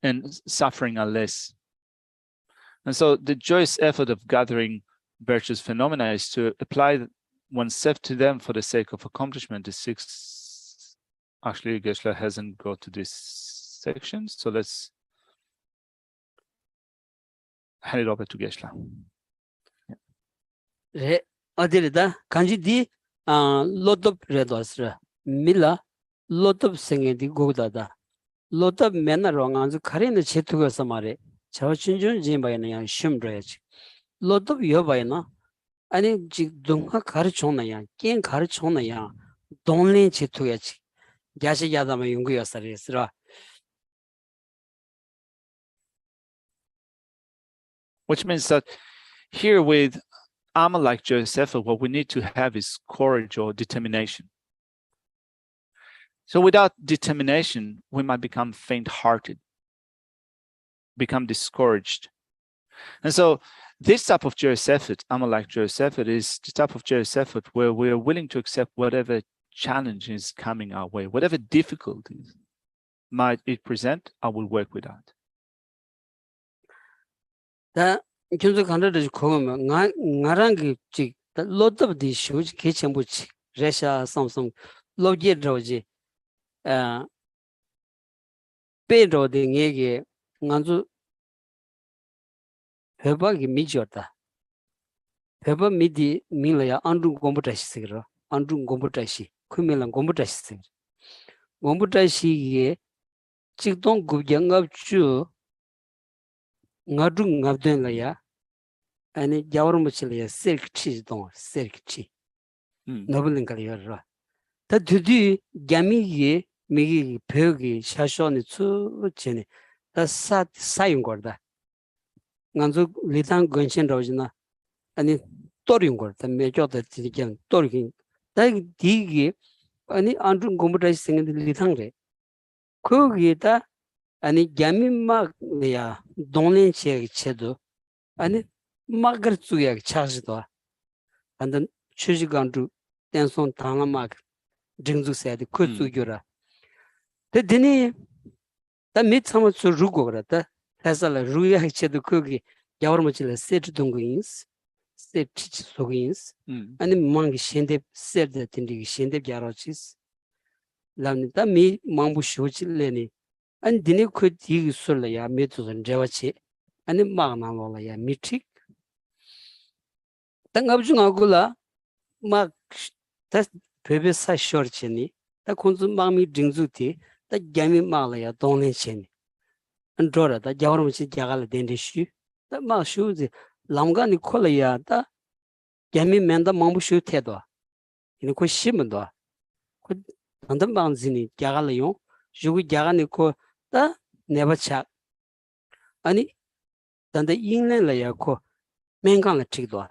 and suffering are less? And so the joyous effort of gathering virtuous phenomena is to apply oneself to them for the sake of accomplishment. The sixth, actually, Geshe hasn't got to this section, so let's hand it over to Geshe.
어디다 간지 디 로톱 레도스라 밀라 로톱 생에디 고다다 로톱 맨나로 안주 카레네 제투가서 말에 저 진준 진바이나 양 심드야지 로톱 여바이나 아니 지 동화 가르쳐나야 깬 가르쳐나야 돈린 제투야지 야시 야다마 용구였어리스라.
Which means that here with Amalike joyous effort, what we need to have is courage or determination. So without determination, we might become faint-hearted, become discouraged. And so this type of joyous effort, Amalike joyous effort, is the type of joyous effort where we are willing to accept whatever challenge is coming our way, whatever difficulties might it present, I will work with that.
다 김수 간다들 고면 나랑기 지 로트브디 쇼지 개첨부치 레샤 삼성 로제로지 페로데 얘기 간주 회박이 미지었다. 회박 미디 밀어야 안중 공부다시스기로 안중 공부다시 쿠밀랑 공부다시스 공부다시에 직동 구경갑주 ngadung ngabden la ya ani jawrum chile ya silk chi don silk chi nobelin kali ra ta dudi gami ye migi pyogi shashoni chu chene ta sa sayung gorda nganzu litang gonshin rojina ani toring gorda mejo da tigen toring ta digi ani andung gomutai singin litang re kogi ta 아니 야민막 야 동네 체도 아니 막을 주야 차지도 안된 취지간도 댄손 당나막 증주세도 그 주교라 대드니 다 밑삼을 주고 그랬다 해서 루야 체도 거기 야월모질 세트 동거인스 세 치치 속인스
Mm.
아니 망기 신데 세르데 틴디 신데 갸로치스 람니다 미 망부 쇼치레니 아니 디네 그 디기 솔라야 메투선 제와치 아니 망나로라야 미틱 땅갑중하고라 막 다 베베사 쇼르치니 다 콘좀 망미 딩주티 다 갸미 망라야 동네치니 안드로라 다 자오르미치 자갈 덴디슈 다 마슈지 람가니 콜라야 다 갸미 멘다 망부 쇼테도 이니 코 시문도 그 단단 방진이 자갈요 주기 자가니 코다 네바차 아니 단다 잉내라야 코 맹강을 튀도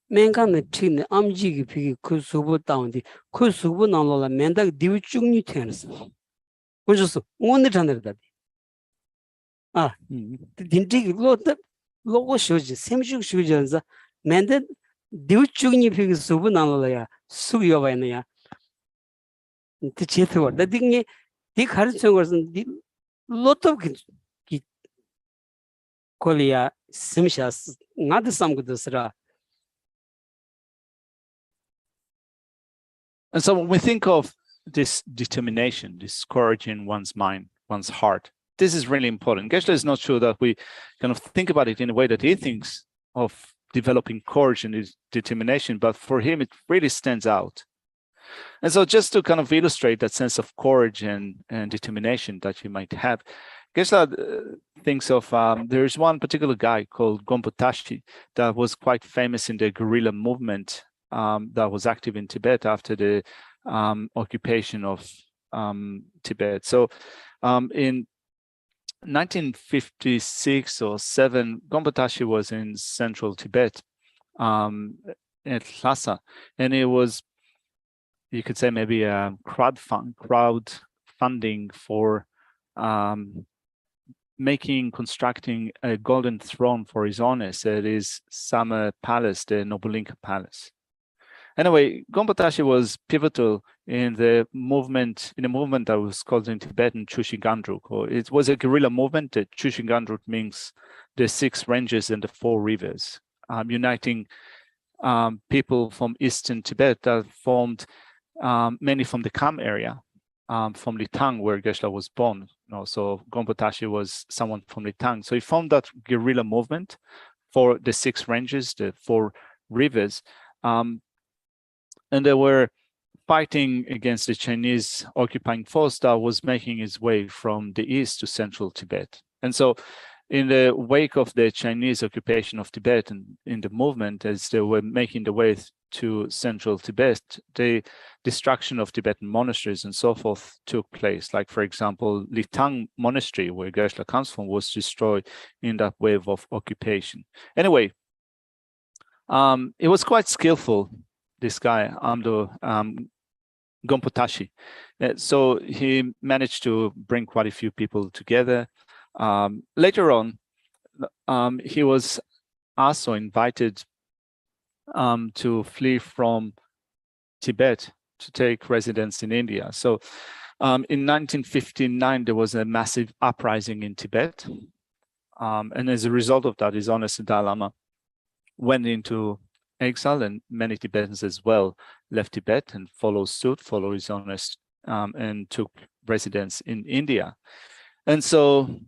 맹강을 튀네 암지기 비기 그 수부 다운디 그 수부 나로라 멘다 디우중니 테너스 그저서 오늘 전에다 아 딘디 로트 로고 쇼지 셈슈 쇼지면서 멘다 디우중니 비기 수부 나로라야 수요 바이나야 그 제트워 나딩이 디 가르쳐 것은 디 로트 기 콜리아 심샤스 나드 삼고드스라.
And so when we think of this determination, this courage in one's mind, one's heart, this is really important. Geshe is not sure that we kind of think about it in a way that he thinks of developing courage and his determination, but for him, it really stands out. And so just to kind of illustrate that sense of courage and determination that you might have, Geshe thinks of, there's one particular guy called Gompo Tashi that was quite famous in the guerrilla movement that was active in Tibet after the occupation of Tibet. So in 1956 or 7, Gompo Tashi was in central Tibet at Lhasa, and it was, you could say, maybe a crowdfunding for constructing a golden throne for his Honest at his summer palace, the Nobulinka Palace. Anyway, Gompo Tashi was pivotal in the movement that was called in Tibetan Chushigandruk, or it was a guerrilla movement. The Chushigandruk means the 6 ranges and the 4 rivers, uniting people from eastern Tibet that formed mainly from the Kham area, from Litang, where Geshe was born. So Gompo Tashi was someone from Litang. So he formed that guerrilla movement for the 6 ranges, the 4 rivers. And they were fighting against the Chinese occupying force that was making its way from the east to central Tibet. And so in the wake of the Chinese occupation of Tibet and in the movement, as they were making the way to central Tibet, the destruction of Tibetan monasteries and so forth took place. Like, for example, Litang Monastery, where Geshe comes from, was destroyed in that wave of occupation. Anyway, it was quite skillful, this guy, Gompo Tashi. So he managed to bring quite a few people together. Later on, he was also invited to flee from Tibet to take residence in India. So in 1959, there was a massive uprising in Tibet. And as a result of that, His Honest Dalai Lama went into exile, and many Tibetans as well left Tibet and followed His Honest, and took residence in India. And so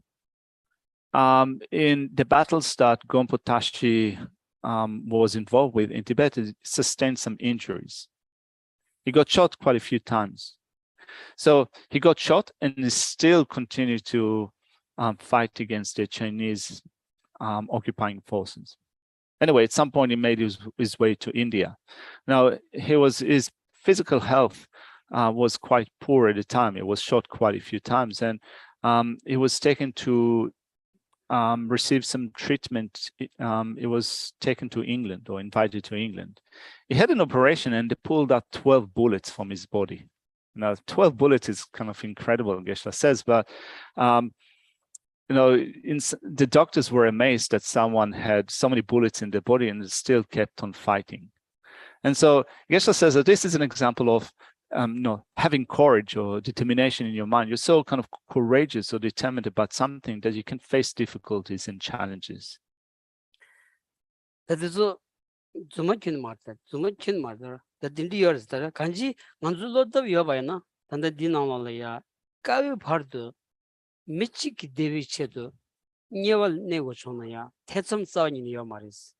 in the battles that Gompo Tashi was involved with in Tibet, he sustained some injuries. He got shot quite a few times. So he got shot and he still continued to fight against the Chinese occupying forces. Anyway, at some point he made his way to India. Now, his physical health was quite poor at the time. He was shot quite a few times, and he was taken to receive some treatment. He was taken to England, or invited to England. He had an operation and they pulled out 12 bullets from his body. Now, 12 bullets is kind of incredible, Geshe says, but the doctors were amazed that someone had so many bullets in their body and still kept on fighting. And so Geshe says that this is an example of having courage or determination in your mind. You're so kind of courageous or determined about something that you can face difficulties and challenges.
그래서 zumakin marta the dindi years that kanji manzulo the yobaina and the dinalaya kavi pardo michik devi chedo nyeval nego chonaya tetsam sawni yomaris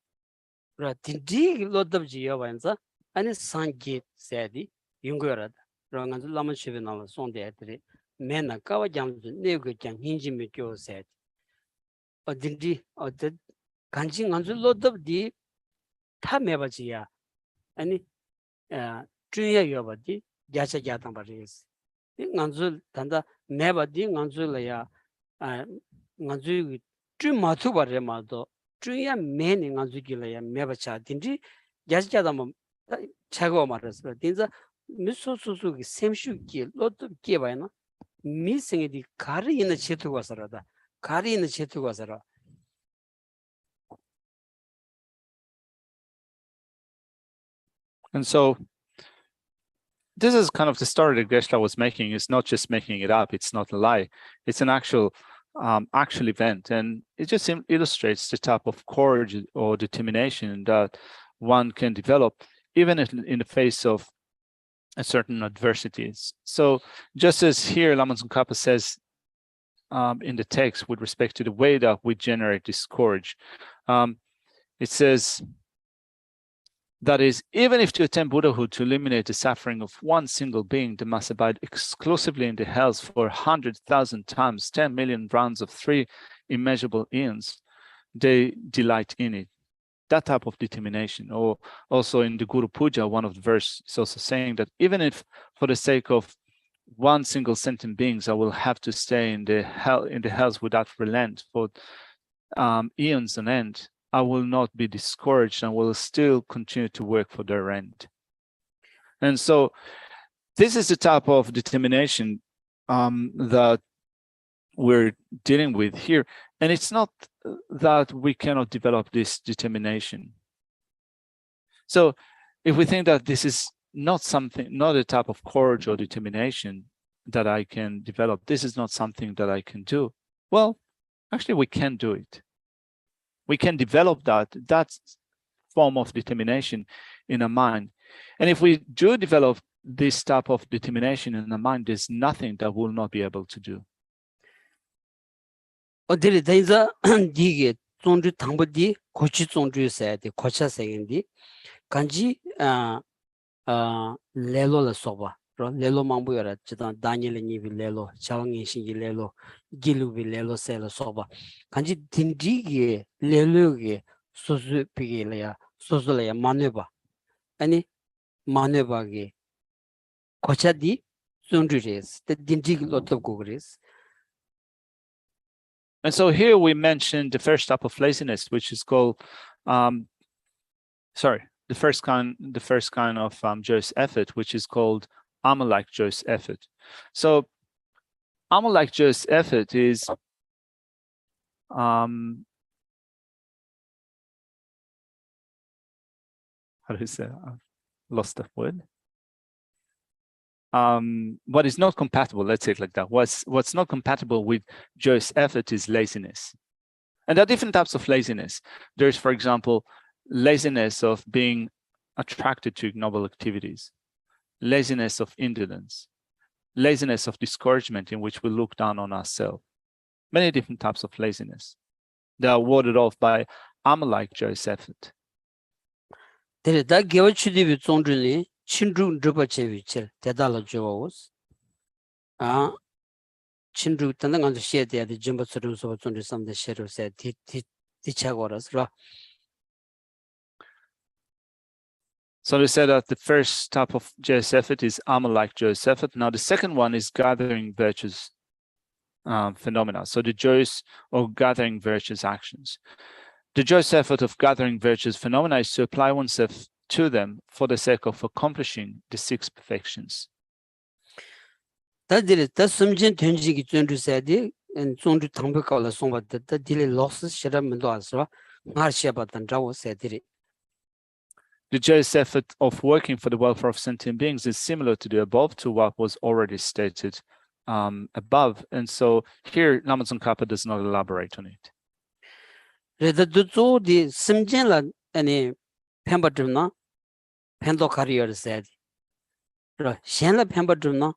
ra dindi lodab yobainza and sangi sadi yungorad ranganzu lama chivinala sonde atri mena kawa jamzu nego jang hinji me kyo said dindi the kanji nganzu lodab di 타 매바지야 아니 주야 여바디 야차 야당 바리스 nganzu 단다 매바디 nganzu라야 nganzu 주 마투 바레 마도 주야 매니 nganzu길라야 매바차 딘지 야차다 뭐 차고 말았어 딘자 미소소소기 셈슈기 로도 끼바이나 미생이디 가리 있는 제투가 살아다 가리 있는 제투가 살아
And so this is kind of the story that Geshe was making. It's not just making it up. It's not a lie. It's an actual event. And it just illustrates the type of courage or determination that one can develop even in the face of a certain adversities. So just as here Lama Tsongkhapa says in the text with respect to the way that we generate this courage, it says, that is, even if to attain Buddhahood to eliminate the suffering of one single being, they must abide exclusively in the hells for 100,000 times, 10 million rounds of 3 immeasurable eons, they delight in it. That type of determination. Or also in the Guru Puja, one of the verses is also saying that even if for the sake of one single sentient beings, I will have to stay in the hells without relent for eons on end, I will not be discouraged and will still continue to work for their end. And so this is the type of determination that we're dealing with here. And it's not that we cannot develop this determination. So if we think that this is not a type of courage or determination that I can develop, this is not something that I can do. Well, actually we can do it. We can develop that form of determination in our mind. And if we do develop this type of determination in our mind, there's nothing that we'll not be able to do.
어디를 대자 디게 존주 당부디 고치 존주 세디 고차 세인디 간지 레로라 소바 레로 망부여라 지단 다니엘이 니비 레로 자왕이 신기 레로 길루비 레로 셀로 소바 간지 딘디게 레로게 소수 비게래야 소소래야 마네바 아니 마네바게 고차디 존주레스 딘디게 로토고 그레스.
And so here we mentioned the first type of laziness, which is called, the first kind of joyous effort, which is called Amalike joyous effort. So Amalike joyous effort is, how do you say? I've lost the word. What is not compatible, let's say it like that. What's not compatible with joyous effort is laziness. And there are different types of laziness. There's, for example, laziness of being attracted to ignoble activities, laziness of indolence, laziness of discouragement in which we look down on ourselves. Many different types of laziness. They are warded off by Amalike joyous effort.
친중 르버체비체 대달로 줘오스 친중 단단한 시에대에 점버스르서 존재 삼대 셰르세 디차고라스라.
So they said that the first type of joyous effort is Amalike joyous effort. Now the second one is gathering virtues phenomena. So the joyous or gathering virtues actions. The joyous effort of gathering virtues phenomena is to apply oneself to them for the sake of accomplishing the 6 perfections.
다들 다 숨진 된지기 존주세디 존주 당백가라 송바다 딜레 로스 시라면도 알서 마르시아바단 자고 세디리.
The joyous effort of working for the welfare of sentient beings is similar to the above, to what was already stated above. And so here Lama Tsongkhapa does not elaborate on it.
레다도 조디 심진라 아니 펜버드나 펜도 카리어 said. 셴라 펜버드나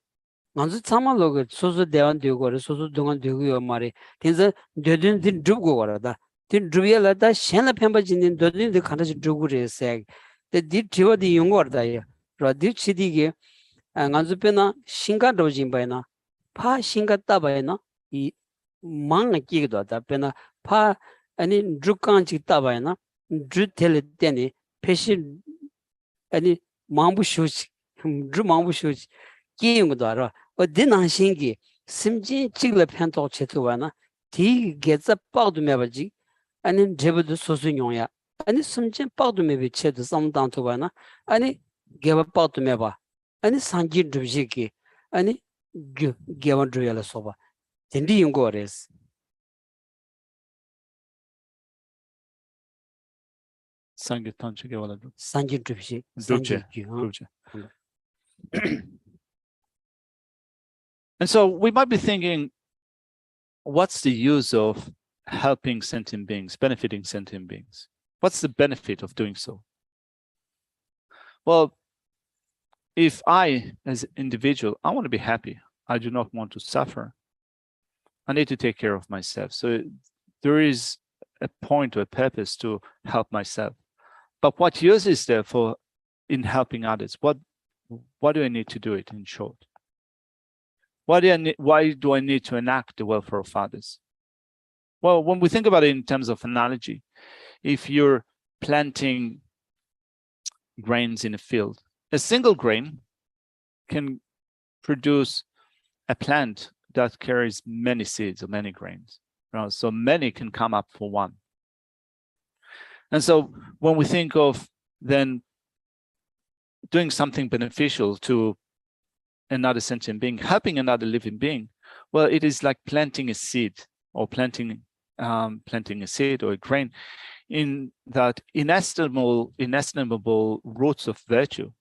먼저 참아로그 소소 대원 되고 소소 동안 되고요 말이 그래서 되든 두고 거라다 든 주위에다 셴라 펜버진인 되든 간다지 두고 그랬어요. 디 티워디 용거다요. 디 치디게 안간즈페나 신가 도진바이나 파 신가 따바이나 이 망 끼기도 하다 페나 파 아니 주간지 따바이나 주텔 때니 패신 아니 망부쇼지 주 망부쇼지 끼용도 알아 어디나신기 심지 찍을 편도 체크와나 디 게자 빠도 매버지 아니 제부도 소수용야 아니 심지 빠도 매비 체도 상당토바나 아니 게바 빠도 매봐 아니 산지 드비기 아니 게원 드야라 소바 딘디 용거레스
Sangi tanchige wala do.
산지 드비시
Duje. And so we might be thinking, what's the use of helping sentient beings, benefiting sentient beings? What's the benefit of doing so? Well, if I, as an individual, I want to be happy. I do not want to suffer. I need to take care of myself. So there is a point or a purpose to help myself. But what use is there for in helping others? What do I need to do it in short? Why do I need to enact the welfare of others? Well, when we think about it in terms of analogy, if you're planting grains in a field, a single grain can produce a plant that carries many seeds or many grains. Right? So many can come up for one. And so when we think of then doing something beneficial to another sentient being, helping another living being, well, it is like planting a seed or planting a seed or a grain in that inestimable roots of virtue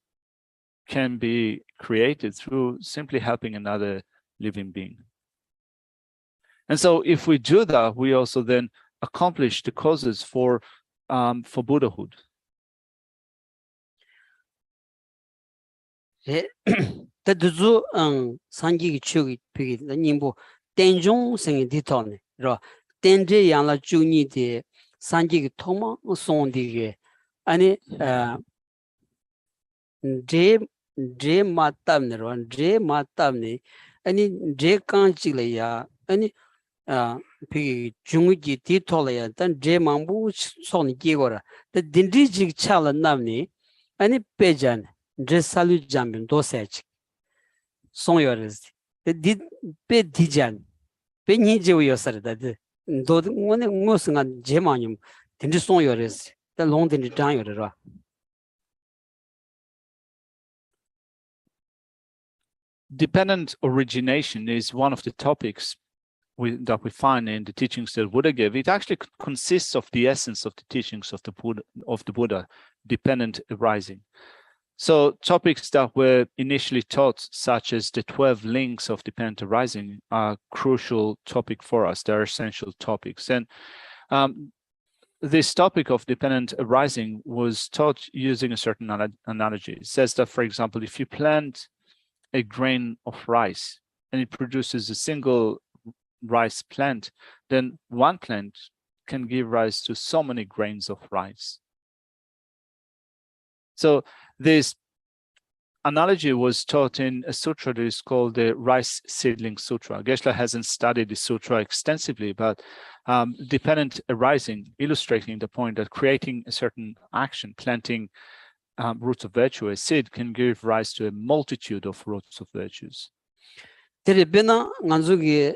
can be created through simply helping another living being. And so if we do that, we also then accomplish the causes for Buddhahood.
대두주 산기기 추기 비기 님보 땡종 생이 디토네 로 땡제 양라 주니데 산기기 토마 송디게 아니 제 마땀네로 제 마땀네 아니 제 칸치래야 아니 비기 중기 디토래야 단 제 망부 손이 끼고라 데 딘디지 차는 남니 아니 빼잔 제 살루 잠빈 도세치 송여르스 디 빼디잔 빼니제우여서다 도 오늘 무슨가 제마님 딘디 송여르스 데 롱딘디 장여르라.
Dependent origination is one of the topics that we find in the teachings that Buddha gave. It actually consists of the essence of the teachings of the Buddha, dependent arising. So topics that were initially taught, such as the 12 links of dependent arising, are a crucial topic for us. They're essential topics. And this topic of dependent arising was taught using a certain analogy. It says that, for example, if you plant a grain of rice and it produces a single rice plant, then one plant can give rise to so many grains of rice. So this analogy was taught in a sutra that is called the Rice Seedling Sutra. Geshe hasn't studied the sutra extensively, but dependent arising, illustrating the point that creating a certain action, planting roots of virtue, a seed can give rise to a multitude of roots of virtues.
데르베나 간주기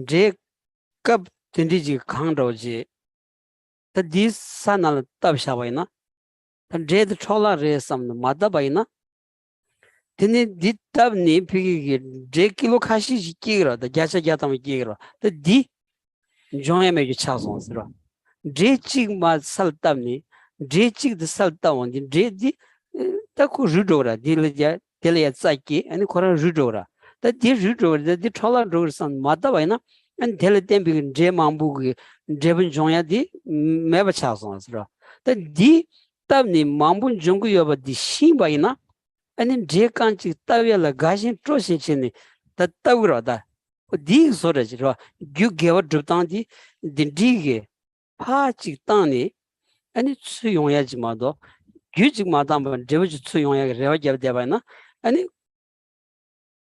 제급 딘디지 강도지 디 산날 답샤바이나 제드 촐라레 삼나 마다바이나 디니 디답니 피기 제킬로 카시 끼그라다 자샤자타미 끼그라 디 조에메기 차송스라 제치마 살답니 제치 드 살타원디 제디 타쿠 주도라 딜레자 딜레야 사이키 아니 코라 주도라 디 주도라 디 촐라 로르산 마다바이나 안 델템비 제 망부기 제분 종야디 메바 차송스라 디 tabni mambun jungu yoba di shimba ina anin jekanchi tawyala gashin troshin chini ta tawra da di soraj ro gyu gewa druptan di dige pa chi tani ani tsu yongya ji ma do gyu ji ma dam ban dewu ji tsu yongya ge rewa jab de ba na ani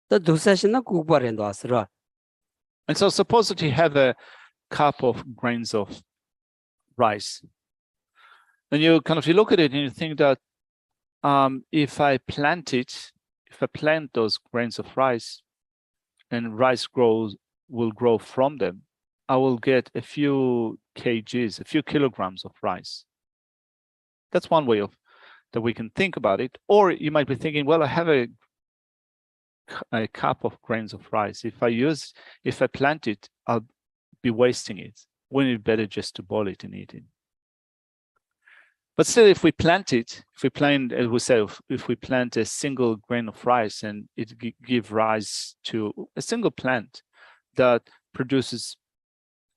ta dusashi na ku ba ren do asra.
And so suppose that you have a cup of grains of rice. And you look at it and you think that if I plant those grains of rice and rice will grow from them, I will get a few kgs, a few kilograms of rice. That's one way that we can think about it. Or you might be thinking, well, I have a cup of grains of rice. If I plant it, I'll be wasting it. Wouldn't it be better just to boil it and eat it? But still, if we plant, as we say, if we plant a single grain of rice and it give rise to a single plant that produces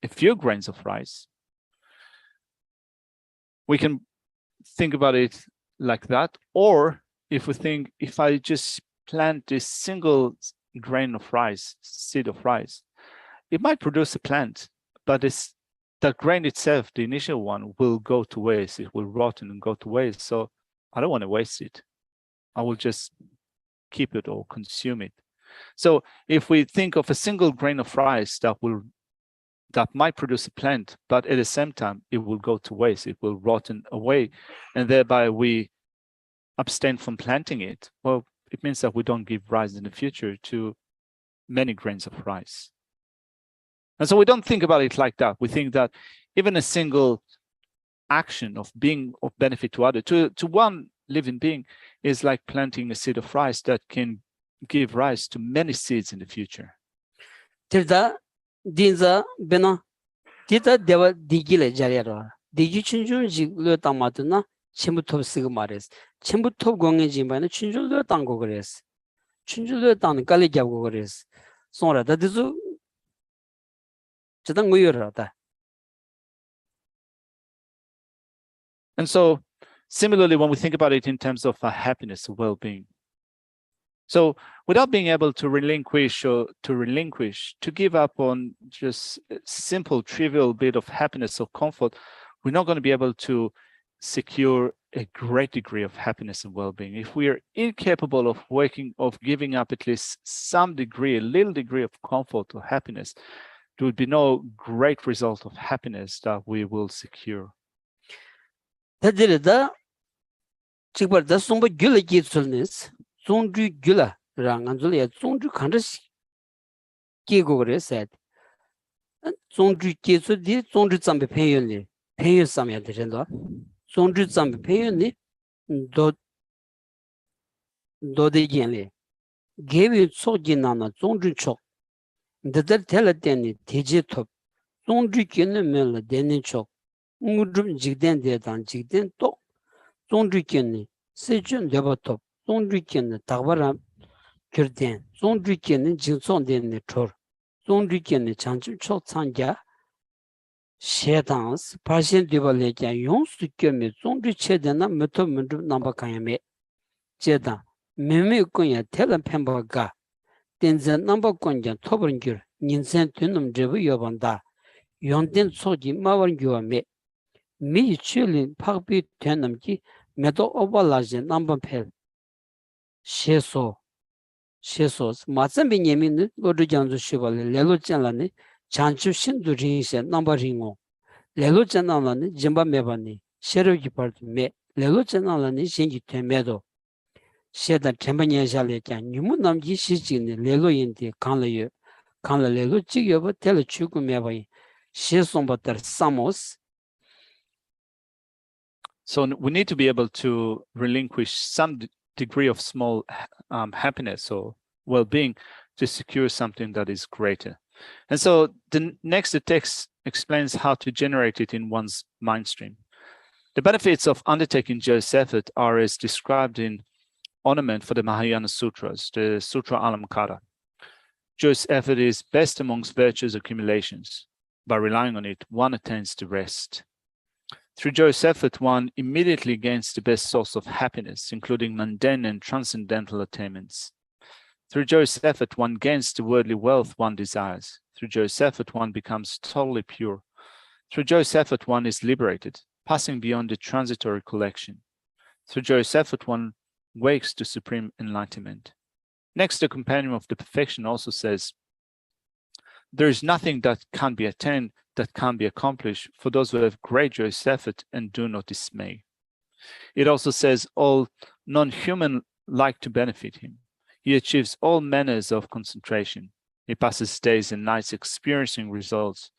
a few grains of rice, we can think about it like that. Or if we think, if I just plant this single grain of rice, seed of rice, it might produce a plant, but the grain itself, the initial one, will go to waste. It will rot and go to waste. So I don't want to waste it. I will just keep it or consume it. So if we think of a single grain of rice that might produce a plant, but at the same time, it will go to waste. It will rotten away. And thereby we abstain from planting it. Well, it means that we don't give rise in the future to many grains of rice. And so we don't think about it like that. We think that even a single action of being of benefit to others, to one living being, is like planting a seed of rice that can give rise to many seeds in the future.
Tirda dinza bena tita dewa digile jariyaro. Digi chunjun jiglo tamatuna chimbu top sigmares. Chimbu top gonge jimbana chunjun lo tango gres. Chunjun lo tang kali jago gres. Sonra da dizu jadang nguyurata.
And so similarly, when we think about it in terms of happiness, well-being, so without being able to relinquish, to give up on just a simple, trivial bit of happiness or comfort, we're not going to be able to secure a great degree of happiness and well-being. If we are incapable of giving up at least some degree, a little degree of comfort or happiness, there would be no great result of happiness that we will secure.
Tadirida chikbar da sumba gyula gitsulnis sundru gyula ranganzul ya sundru khandas kigogre said sundru gitsul di sundru tsambe penyon samya direndo sundru tsambe penyon do de genle gevi sojinana sundru chok dadar tela teni teje top sundru kene mel deni chok ngudrum jigden de dan jigden to sundru kene sejun deba top sundru kene tagbara kürden sundru kene jingson deni chor sundru kene chanchim chok sangya shedans pasien deba leken yon su köme sundru chedena meto mundrum namba kanyame 제다 매매 거야 텔은 펜버가 된전 넘버 건전 토벌인줄 인생 되는 제부 여반다 용된 소지 마원 교매 미 출린 파비 되는지 매도 오발라지 넘버 펠 셰소 마찬비 예민은 로르장주 쉬벌 레로jan라니 잔주 신도 링세 넘버 링오 레로jan라니 짐바 메바니 셰르기 파르트 메 레로jan라니 신기 테메도 Sheda Trembanya Jaleka, Numu Namji Shijin, Lelo Yindi, Kanlayo, Kanla Lelo Chigoba, Telechuku Meway, Shesombater Samos.
So we need to be able to relinquish some degree of small happiness or well-being to secure something that is greater. And so the text explains how to generate it in one's mind stream. The benefits of undertaking joyous effort are as described in ornament for the Mahayana Sutras, the Sutra Alamkara. Joyous effort is best amongst virtues accumulations. By relying on it, one attains to rest. Through joyous effort, one immediately gains the best source of happiness, including mundane and transcendental attainments. Through joyous effort, one gains the worldly wealth one desires. Through joyous effort, one becomes totally pure. Through joyous effort, one is liberated, passing beyond the transitory collection. Through joyous effort, one wakes to supreme enlightenment. Next, the companion of the perfection also says, there is nothing that can be attained, that can be accomplished for those who have great joyous effort and do not dismay. It also says all non-human like to benefit him. He achieves all manners of concentration. He passes days and nights experiencing results.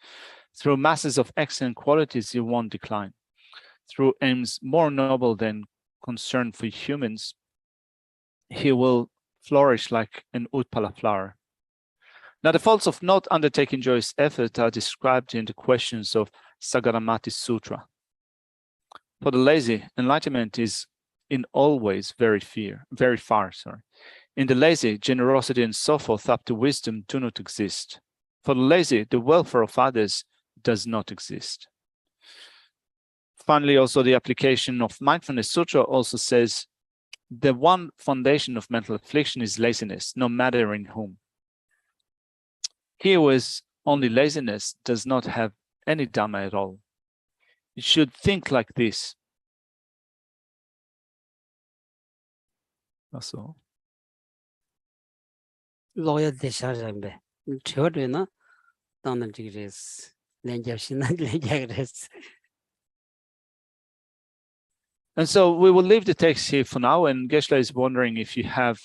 Through masses of excellent qualities, he won't decline. Through aims more noble than concern for humans, he will flourish like an Utpala flower. Now, the faults of not undertaking joyous effort are described in the questions of Sagaramati Sutra. For the lazy, enlightenment is in all ways very far. In the lazy, generosity and so forth up to wisdom do not exist. For the lazy, the welfare of others does not exist. Finally, also the application of Mindfulness Sutra also says, the one foundation of mental affliction is laziness, no matter in whom. He who is only laziness does not have any Dhamma at all. You should think like this. That's all.
Lawyer Desharambe. Children, don't digress.
And so we will leave the text here for now. And Geshe is wondering if you have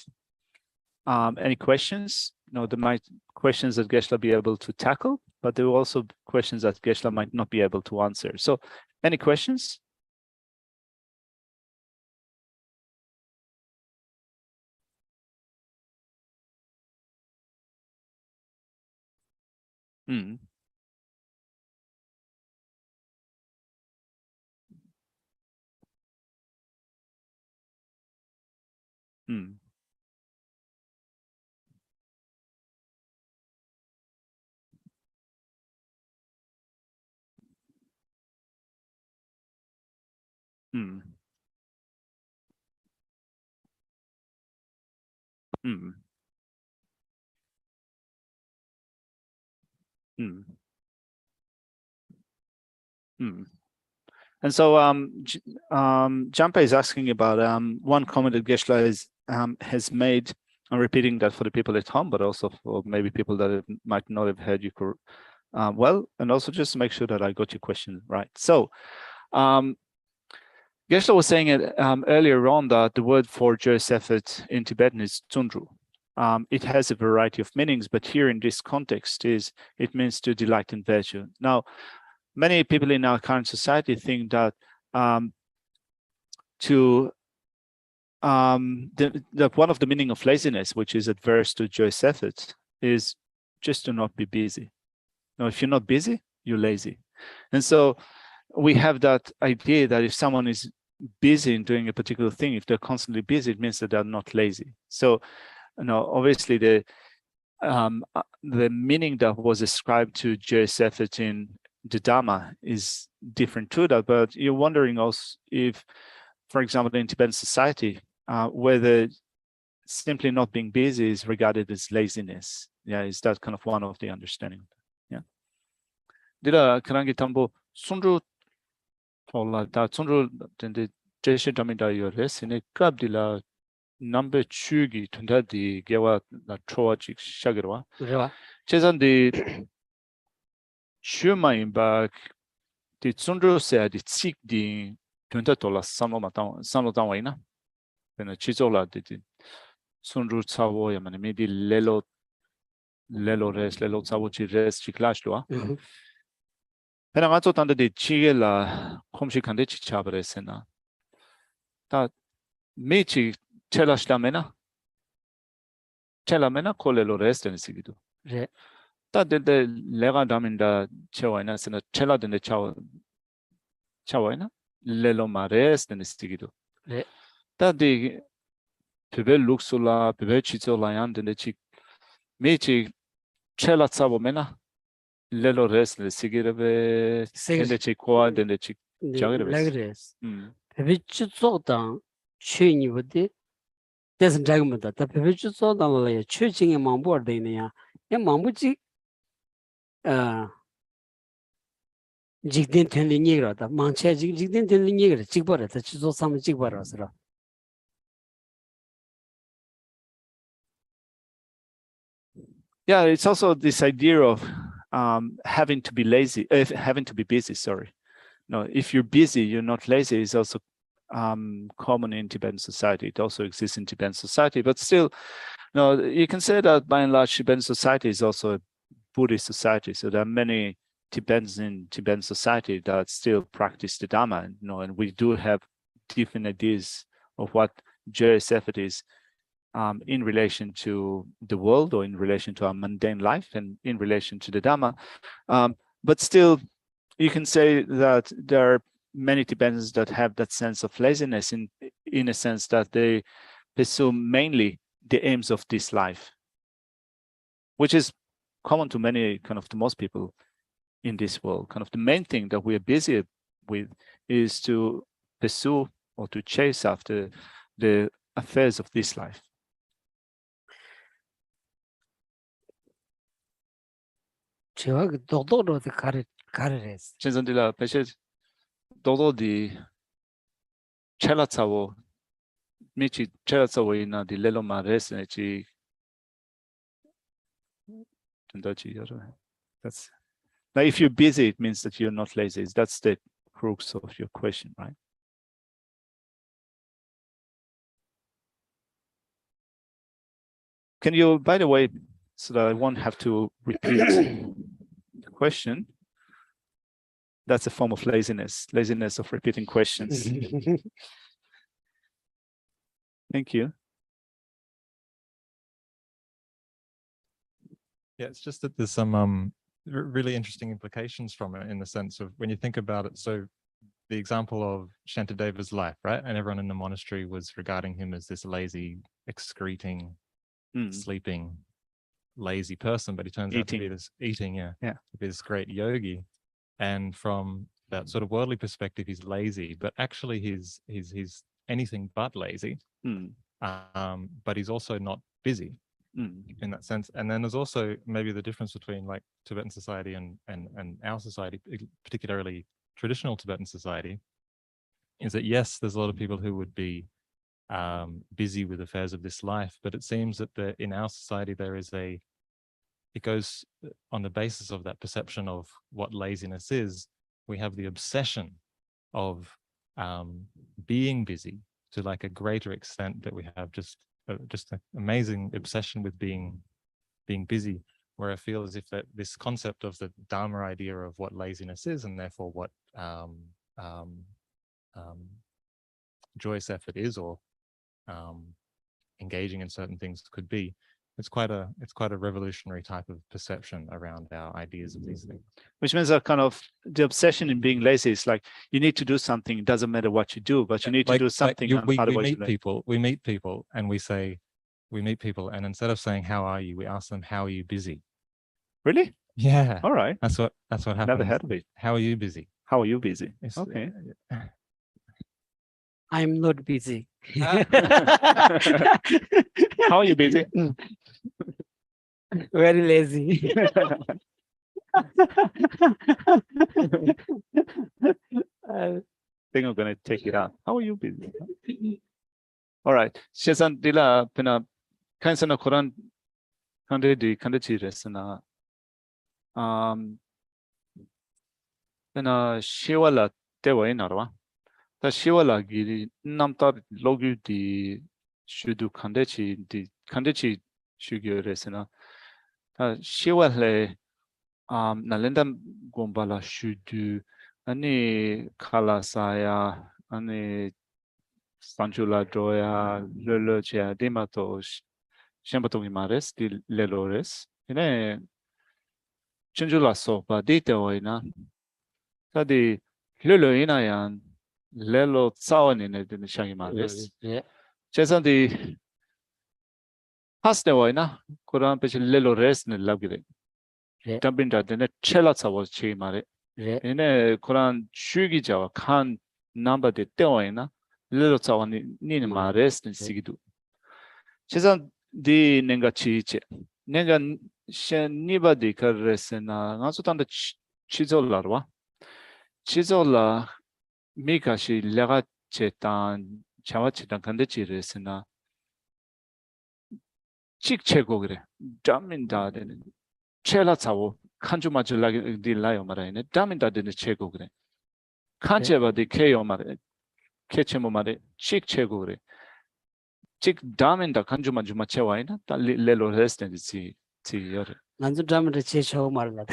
any questions. There might questions that Geshe be able to tackle, but there are also questions that Geshe might not be able to answer. So, any questions? Mm. Mm. Mm. Mm. Mm. Mm. And so Jampa is asking about one comment that Geshe has made. I'm repeating that for the people at home, but also for maybe people that might not have heard you well, and also just to make sure that I got your question right. So Geshe was saying it earlier on that the word for joyous effort in Tibetan is tsundru. It has a variety of meanings, but here in this context it means to delight in virtue. Now, many people in our current society think that one of the meaning of laziness, which is adverse to joyous effort, is just to not be busy. Now, if you're not busy, you're lazy. And so we have that idea that if someone is busy in doing a particular thing, if they're constantly busy, it means that they're not lazy. So, obviously the meaning that was ascribed to joyous effort in the Dhamma is different to that. But you're wondering also if, for example, in Tibetan society, whether simply not being busy is regarded as laziness. Yeah, is that kind of one of the understanding? Yeah. Dira karangi tambo sunru tola da sunru dende Geshe damida yore sine kabdila number chugi tunda di gewa la troa chik shagirwa. Chezan di chuma imbak di sunru se di tsik di tunda tola samlo tangwa ina. Pena chizola di sunru tsawo yamane mi di lelo tsawo chi res chiklash loa. Pena nga tso tanda di chige la komshi kande chi chabre sena. Ta mi chi chela shlamena kole lo res tene sigidu. Ta dende lega daminda chewaina sena chela dende chawaina lelo ma res tene sigidu. Ta di pibe luxula, pibe chizola yan dende chi mi chi chela tsabo mena lelo res tene sigirebe dende chi koa dende chi
Laziness. Pepe so down, chewing with it. There's dragma that the Pepe so down like chewing a mambo dania. A mambuji Jigdin Tenli Nigra, the Mancha Jigdin Tenli Nigra, Chigbara, the Chizo Sam Chigbarasra.
Yeah, it's also this idea of having to be lazy, having to be busy, sorry. No, if you're busy, you're not lazy, is also common in Tibetan society. It also exists in Tibetan society, but still, no, you can say that by and large, Tibetan society is also a Buddhist society. So there are many Tibetans in Tibetan society that still practice the Dhamma, and we do have different ideas of what joyous effort is in relation to the world, or in relation to our mundane life, and in relation to the Dhamma. But still, you can say that there are many Tibetans that have that sense of laziness in a sense that they pursue mainly the aims of this life, which is common to many, to most people in this world. The main thing that we are busy with is to pursue or to chase after the affairs of this life.
제가 도도로 가르레스.
진선들라 배시 도도디 첼라차고 미치 첼라차고 있나 디 렐로마레스지 된다지 여러. That's now if you're busy, it means that you're not lazy. That's the crux of your question, right? Can you, by the way, so that I won't have to repeat the question, that's a form of laziness of repeating questions. Thank you.
Yeah, it's just that there's some really interesting implications from it, in the sense of when you think about it. So the example of Shantadeva's life, right? And everyone in the monastery was regarding him as this lazy, excreting, sleeping, lazy person, but he turns out to be this to be this great yogi. And from that sort of worldly perspective, he's lazy, but actually he's anything but lazy. But he's also not busy in that sense. And then there's also maybe the difference between like Tibetan society and our society, particularly traditional Tibetan society, is that yes, there's a lot of people who would be busy with affairs of this life, but it seems that in our society it goes on the basis of that perception of what laziness is. We have the obsession of being busy to like a greater extent, that we have just an amazing obsession with being busy, where I feel as if that this concept of the Dharma idea of what laziness is, and therefore what joyous effort is, or engaging in certain things could be, it's quite a revolutionary type of perception around our ideas of these things.
Which means that the obsession in being lazy is like, you need to do something. It doesn't matter what you do, but you need to do something.
We meet people and we say, and instead of saying, how are you? We ask them, how are you busy?
Really?
Yeah.
All right.
That's what happens.
Never heard of it.
How are you busy?
How are you busy? Okay.
I'm not busy.
How are you busy?
Very lazy.
I think I'm going to take it out. How are you busy? All right. Shezan dila pina kansana Quran kandechi resana. Pina shiwala tewa inarwa. Ta shiwala giri namtar logu di shudu kandechi shugyo resana. Ta shiwale nalenda gombala shudu ani kalasaya ani Sanchula Joya Lolo Chia Dimatos Shembatongi Mares di Lelores. Ine Chinjula Sopa Diteoina Tadi Lolo Inayan Lelo Tsawan in it in the Shangi Mares. Chesan di Pasteoina Kuran Pech Lelo Res in Lagre. Tambinda the Chelata was Chi Mare.
예.
얘네 그런 주기자와 칸 넘버데 떼어이나 little 자원이 니는 말했을 시기도 최선 디 nenga 치체 nenga 셴니바디 카레스나 가서 단다 치졸라와 치졸라 미가시 레가 제단 자와치단 간데치레스나 직체고 그래 담민다데는 첼라차고 칸주마줄라기 딜라요 말아이네 담민다데는 체고 그래 칸체바디 케요 말에 케체모 말에 직체고 그래 직 담민다 칸주마주마 체와이나 레로 레스텐지 지 여레
난주 담을 제셔 말라.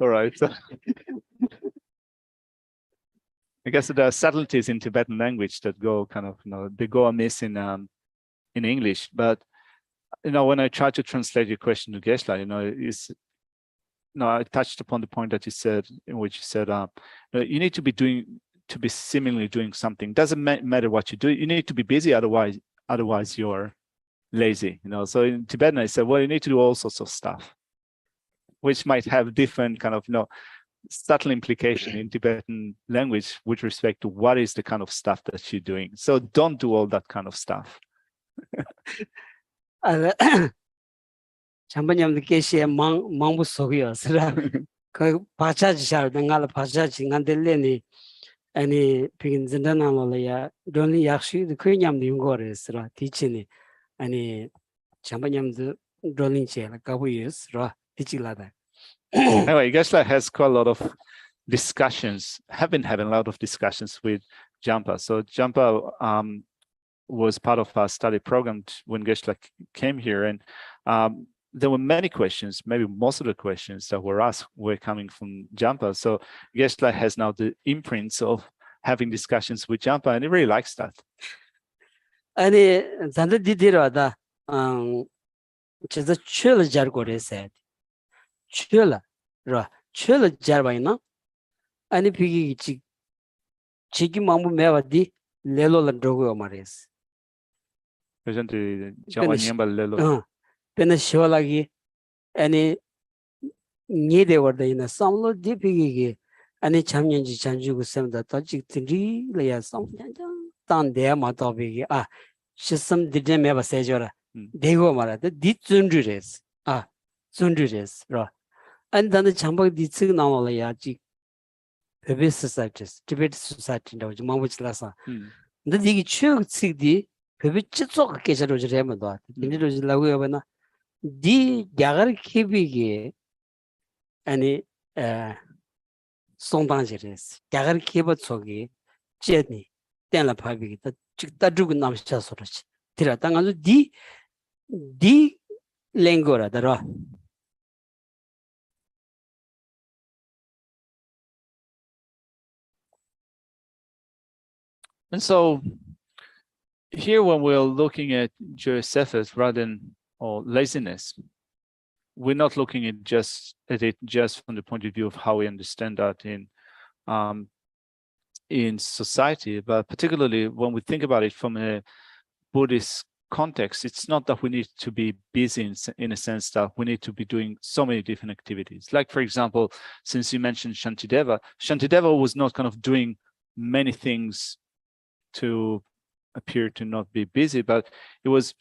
all right so I guess there are subtleties in Tibetan language that go kind of, they go amiss in English. But when I try to translate your question to Geshe, I touched upon the point that you said, in which you said, you need to be seemingly doing something. Doesn't matter what you do. You need to be busy, otherwise you're lazy. So in Tibetan, I said, well, you need to do all sorts of stuff, which might have different kind of, subtle implication in Tibetan language with respect to what is the kind of stuff that you're doing. So don't do all that kind of stuff.
잠번님들 계시에 망부 속이었으라. 그 바차지샤 등갈 바차지 간들레니 아니 비긴 진단나로야 돈이 약시 그 냠도 용거랬으라. 디치니 아니 잠번님들 돈이체 가보였으라. 디치라다.
Anyway, Geshe has quite a lot of discussions, have been having a lot of discussions with Jampa. So Jampa was part of our study program when Geshe came here, and there were many questions, maybe most of the questions that were asked were coming from Jampa. So Geshe has now the imprints of having discussions with Jampa, and he really likes that.
아니 잔데 디디로다 제가 출을 잘 거래서 출라 출을 잘 봐이나 아니 비기 지기 마음을 매와디 레로를 들고 말이스
Presente Jampa
베네 시월하기 아니 니데 워데이나 삼로 디비기 아니 참년지 잔주고 셈다 따직 드리려야 삼년자 단대 마도비기 시스템 디데 매바 세줘라 대고 말하다 디준주레스 준주레스 안다는 장박 디츠가 나와야지 베베 소사이티스 티베트 소사이티라고 좀 마무치라서 근데 이게 추억식디 베베 찌속 계절로 저래면도 인디로 지라고 해봐나 디 야가르 키비게 아니 송방지레스 야가르 키버 속이 제니 땡라 파비기 다 죽은 남샤서로지 들어 당아도 디 랭고라더라
And so here, when we're looking at Joyous efforts rather than laziness, we're not looking at it just from the point of view of how we understand that in society, but particularly when we think about it from a Buddhist context, it's not that we need to be busy in a sense that we need to be doing so many different activities. Like, for example, since you mentioned Shantideva was not kind of doing many things to appear to not be busy, but it was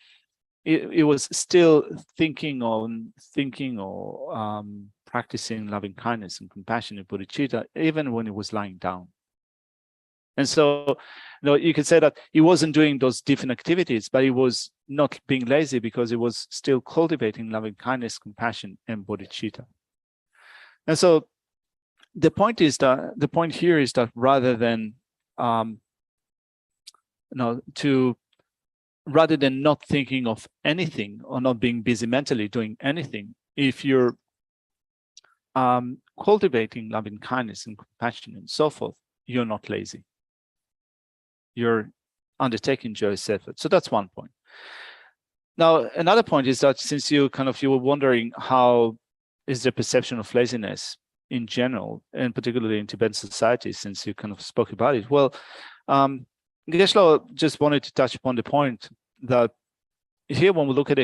still thinking or practicing loving kindness and compassion and bodhicitta, even when he was lying down. And so, you could say that he wasn't doing those different activities, but he was not being lazy because he was still cultivating loving kindness, compassion, and bodhicitta. And so, the point here is that rather than rather than not thinking of anything or not being busy mentally doing anything, if you're cultivating loving kindness and compassion and so forth, you're not lazy. You're undertaking joyous effort. So that's one point. Now, another point is that since you were wondering how is the perception of laziness in general, and particularly in Tibetan society, since you kind of spoke about it, well, Geshe just wanted to touch upon the point that here when we look at the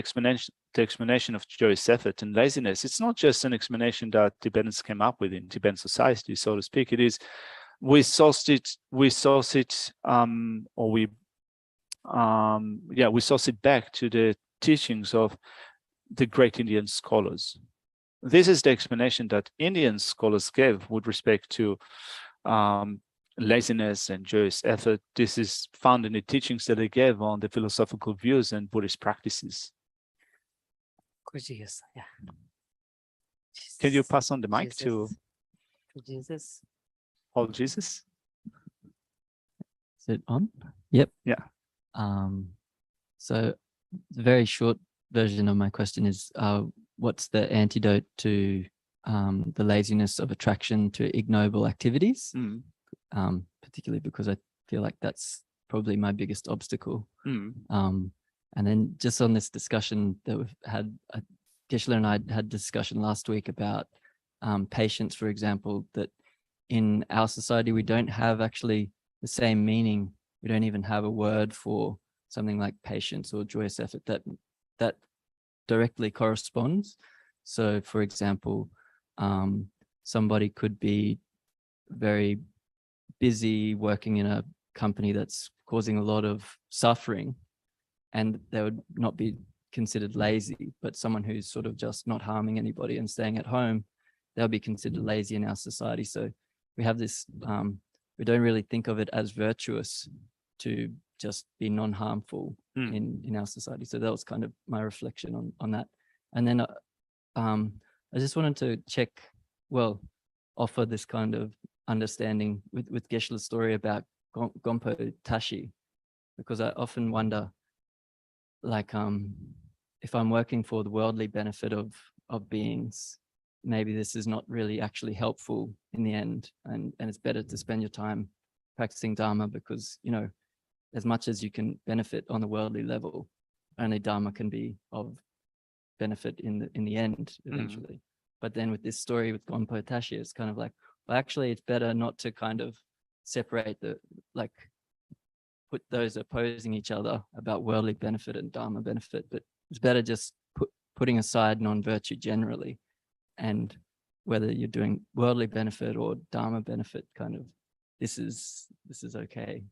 explanation of joyous effort and laziness, it's not just an explanation that Tibetans came up with in Tibetan society, so to speak. It is we sourced it, we source it back to the teachings of the great Indian scholars. This is the explanation that Indian scholars gave with respect to laziness and joyous effort. This is found in the teachings that they gave on the philosophical views and Buddhist practices.
Gorgeous, yeah.
Can you pass on the mic
to Jesus?
All Jesus?
Is it on? Yep.
Yeah.
So the very short version of my question is, what's the antidote to the laziness of attraction to ignoble activities? Particularly because I feel like that's probably my biggest obstacle. And then just on this discussion that we've had, Geshe and I had discussion last week about patience, for example, that in our society, we don't have actually the same meaning. We don't even have a word for something like patience or joyous effort that directly corresponds. So for example, somebody could be very busy working in a company that's causing a lot of suffering, and they would not be considered lazy, but someone who's sort of just not harming anybody and staying at home, they'll be considered lazy in our society. So we have this, we don't really think of it as virtuous to just be non-harmful in our society. So that was kind of my reflection on that. And then I just wanted to check, well, offer this kind of understanding with Geshe's story about Gompo Tashi, because I often wonder, like, if I'm working for the worldly benefit of beings, maybe this is not really actually helpful in the end, and it's better to spend your time practicing Dharma, because, you know, as much as you can benefit on the worldly level, only Dharma can be of benefit in the end eventually. But then with this story with Gonpo Tashi, it's kind of like, well, actually it's better not to kind of separate put those opposing each other about worldly benefit and Dharma benefit, but it's better just putting aside non-virtue generally, and whether you're doing worldly benefit or Dharma benefit, kind of this is okay.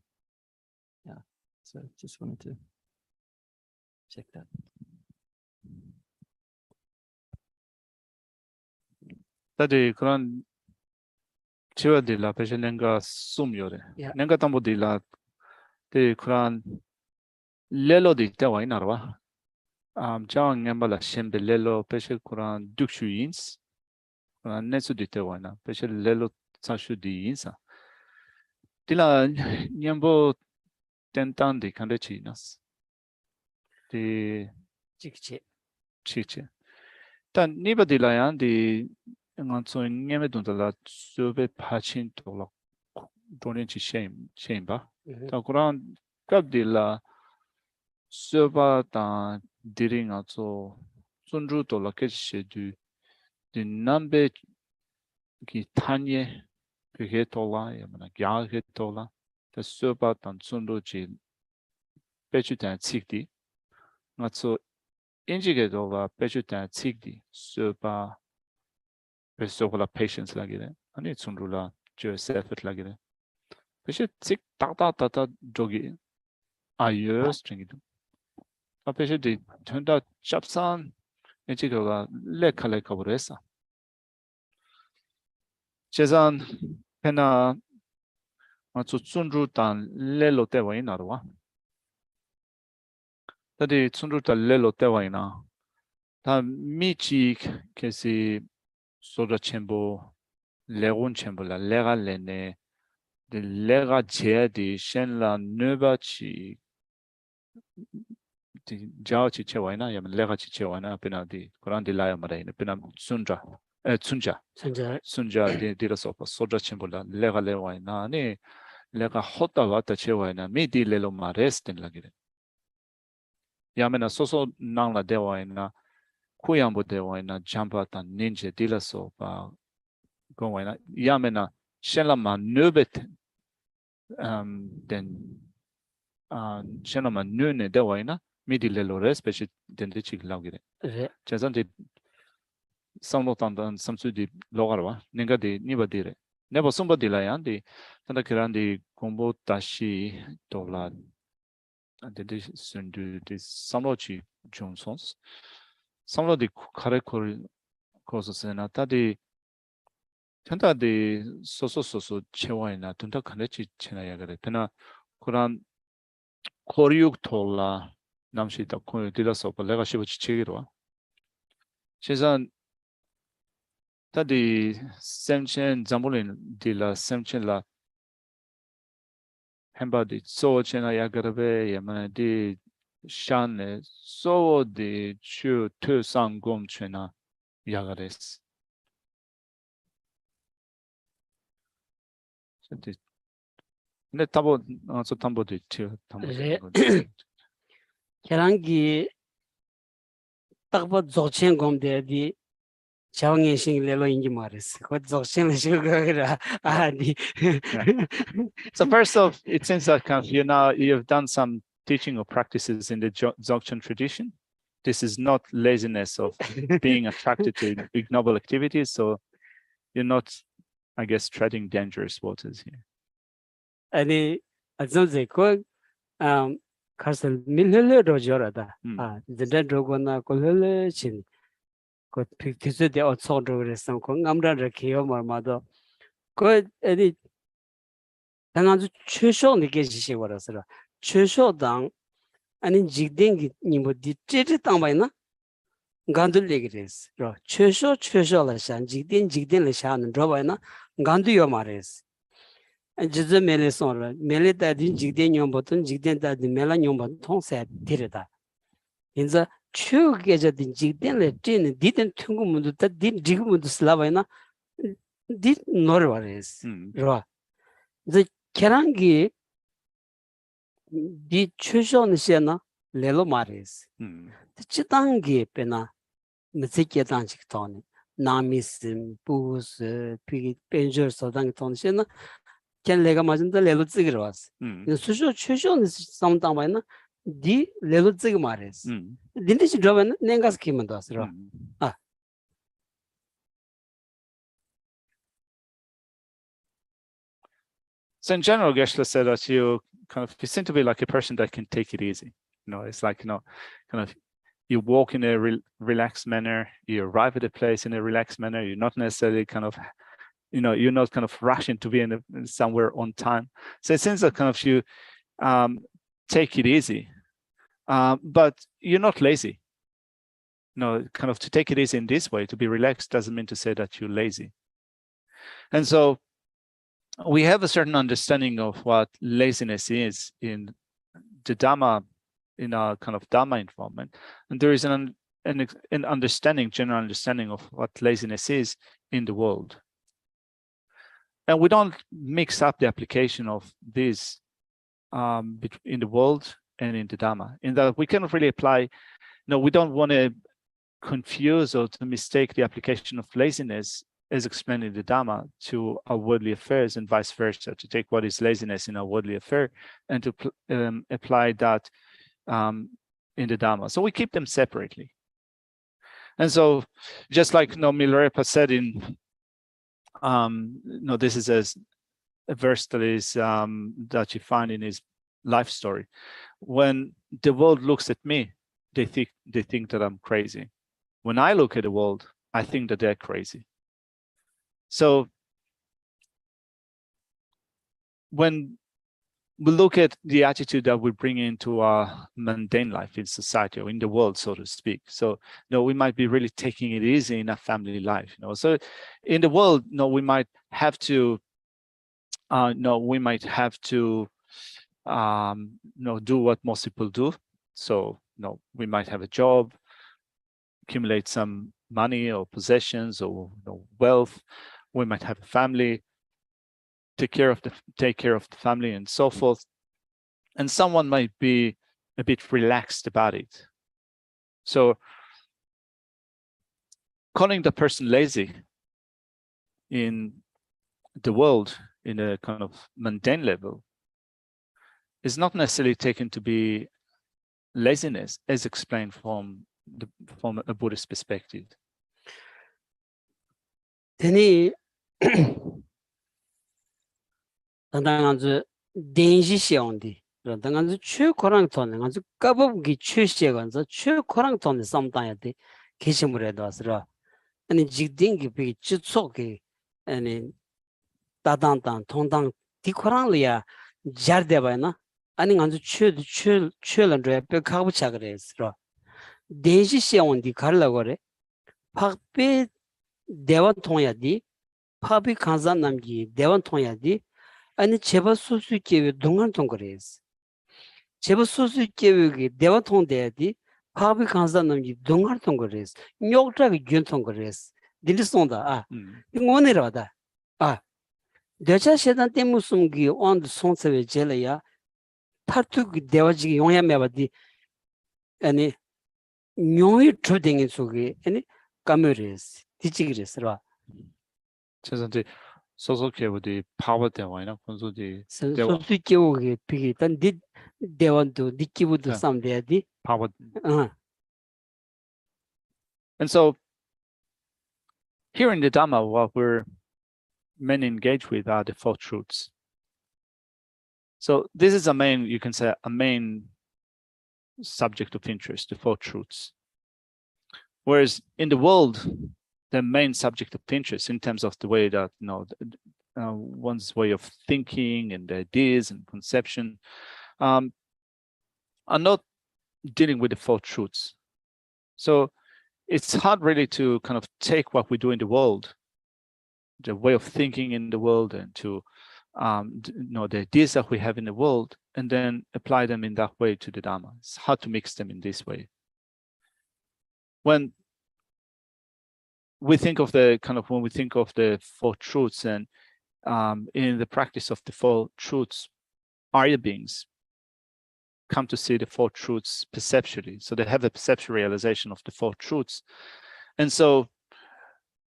Yeah, so just wanted to check that.
Tadi 그런 지워들라 배신 nenga sum요래. nenga tam보들라 그 그런 렐로디 때와 이나와. 자왕 냠발라 셴데 렐로 배실 그런 둑슈인스. 그런 네스디 때와나 배실 렐로 사슈디 인사. 딜라 냠보 텐탄디 칸데치나스. 디 치치. 단 니바딜라얀 디 nganso ngeme dundala sobe pachin tola donenchi shame ba ta kuran kabdila soba ta diringa so sunru tola keshe du nambe ki tanye phe tola yamana gya he tola ta soba tan sunru ji pechutan tsikdi ngatso injige tola pechutan tsikdi soba Pesola patience lagire, ani sunrula joyous effort lagire. Peshe tik tata jogi ayo stringidu. A peshe di tunda chapsan echigoga lekale kaburesa. Chezan pena matsu sunru tan lelo tewa inarwa. Tadi sunru tan lelo tewa ina. Ta michi kesi soda chembo legun chembo la lega lene de lega che di shen la neba chi di jao chi che waina yam lega chi che waina pena di quran di la yam re pena sunja di la sopa soda chembo la lega le waina ne lega hota wata che waina mi di le lo maresten lagire yamena soso nang la de waina Kuyambo de waina jamba tan ninja dilaso ba gowaina yamena shelama nubet then shelama nune de waina midi lelore special dendechik lagire.
re
Chazandi samlotan samsudi logarwa ninga de nibadire. Nebo sumba dilayandi tanda kirandi combo tashi dola de sendu de samlochi Johnsons. Samlo de kare koso sena tadi tanda de soso chewaina tunda kanechi chenaya gare. Tena kuran koryuk tola namshita koyo dilaso palega shibuchi chigirwa. Shizan tadi semchen zambulin dila semchen la hemba di so chena yagarabe yamana di shane so di chu tu sangum chena yagares. 근데 타보 저 탐보도 있죠.
re kerangi takpa dzogchen gomde di chawangin shing lelo ingi maris ko dzogchen le shugagira di
So first off, it seems like you've done some teaching or practices in the Dzogchen tradition. This is not laziness of being attracted to ignoble activities. So you're not, I guess, treading dangerous waters here.
아니 azamze ko kasal milhele rojorada zenda rogo나 kolele chin ko picture de otso roresam ko ngamra rakhiyo marmado ko 아니 당한주 최소 느껴 지시 버렸어라 최소당 아니 직dengi 니뭐디 찌찌 땅바이나 간들 얘기res 로 최소라 산 직den을 샤는 로바이나 간두요 말레스 지즈 멜레송라 멜레다딘 직den 용보던 직den다디 멜라 용보 통세 데르다 인자 추게저딘 직den을 찌는 디든 퉁구문도 다딘 지구문도 슬라바이나 디 노르바레스 로 이제 계란기 디 최소는 레로 마레스 지단기 빼나 무지개 단식 돈이 나미스 부스 피 벤저 소당 돈시나 캔레가 맞은데 레로 찍으러 왔어 수쇼 최소는 상담하나 디 레로 찍 마레스 딘디시 드라바는 nengas 키면 왔어
So in general, Geshe said that you seem to be like a person that can take it easy. It's like, kind of you walk in a relaxed manner, you arrive at a place in a relaxed manner, you're not necessarily you're not rushing to be somewhere on time. So it seems that you take it easy, but you're not lazy. To take it easy in this way, to be relaxed doesn't mean to say that you're lazy. And so we have a certain understanding of what laziness is in the Dhamma, in our Dhamma involvement. And there is an understanding, general understanding of what laziness is in the world. And we don't mix up the application of this in the world and in the Dhamma, in that we cannot really apply, we don't want to confuse or to mistake the application of laziness as explained in the Dhamma to our worldly affairs and vice versa, to take what is laziness in our worldly affair and to apply that in the Dhamma. So we keep them separately. And so just like Milarepa said in, this is a verse that is that you find in his life story. When the world looks at me, they think that I'm crazy. When I look at the world, I think that they're crazy. So when we look at the attitude that we bring into our mundane life in society or in the world, so to speak. So, we might be really taking it easy in our family life. So in the world, we might have to, do what most people do. So, we might have a job, accumulate some money or possessions or wealth. We might have a family, take care of the family and so forth. And someone might be a bit relaxed about it. So calling the person lazy in the world in a mundane level is not necessarily taken to be laziness as explained from a Buddhist perspective?
Teni 단단한지 denji xiongdi 단단한지 추 코랑 돈에 간지 까법기 추시간서 추 코랑 돈에 삼다야데 계시물에도 왔으라 아니 직딩기 비 찌속기 아니 따단단 통당 디코랑리아 자르데바나 아니 간지 추런데 벽하고차 그랬으라 denji xiongdi 갈라고래 박비 대원 통야디 파비 간산 남기 대원 통야디 아니 제바 소수 계획 동안 동거래스 제바 소수 계획이 대원 통돼야디 파비 간산 남기 동안 동거래스 뇨트라기 균 통거래스 딜리송다 아 이거네라다 아 대자 세단 때무숨기 온 손세베 젤이야 타투기 대와지기 용야매바디 아니 뇨이 트딩인 속에 아니 까메레스 디지기레스라
죄송한데 소속계보디 파워 대화이나 본소디
소수 계획이 비기 단 대원도 니키부도 삼돼야디
power. And so here in the Dhamma, what we're mainly engaged with are the four truths. So this is you can say a main subject of interest, the four truths. Whereas in the world, the main subject of interest in terms of the way that, one's way of thinking and the ideas and conception are not dealing with the four truths. So it's hard really to kind of take what we do in the world, the way of thinking in the world, and to the ideas that we have in the world, and then apply them in that way to the Dhamma. It's hard to mix them in this way. When we think of when we think of the four truths, and in the practice of the four truths, Arya beings come to see the four truths perceptually. So they have a perceptual realization of the four truths. And so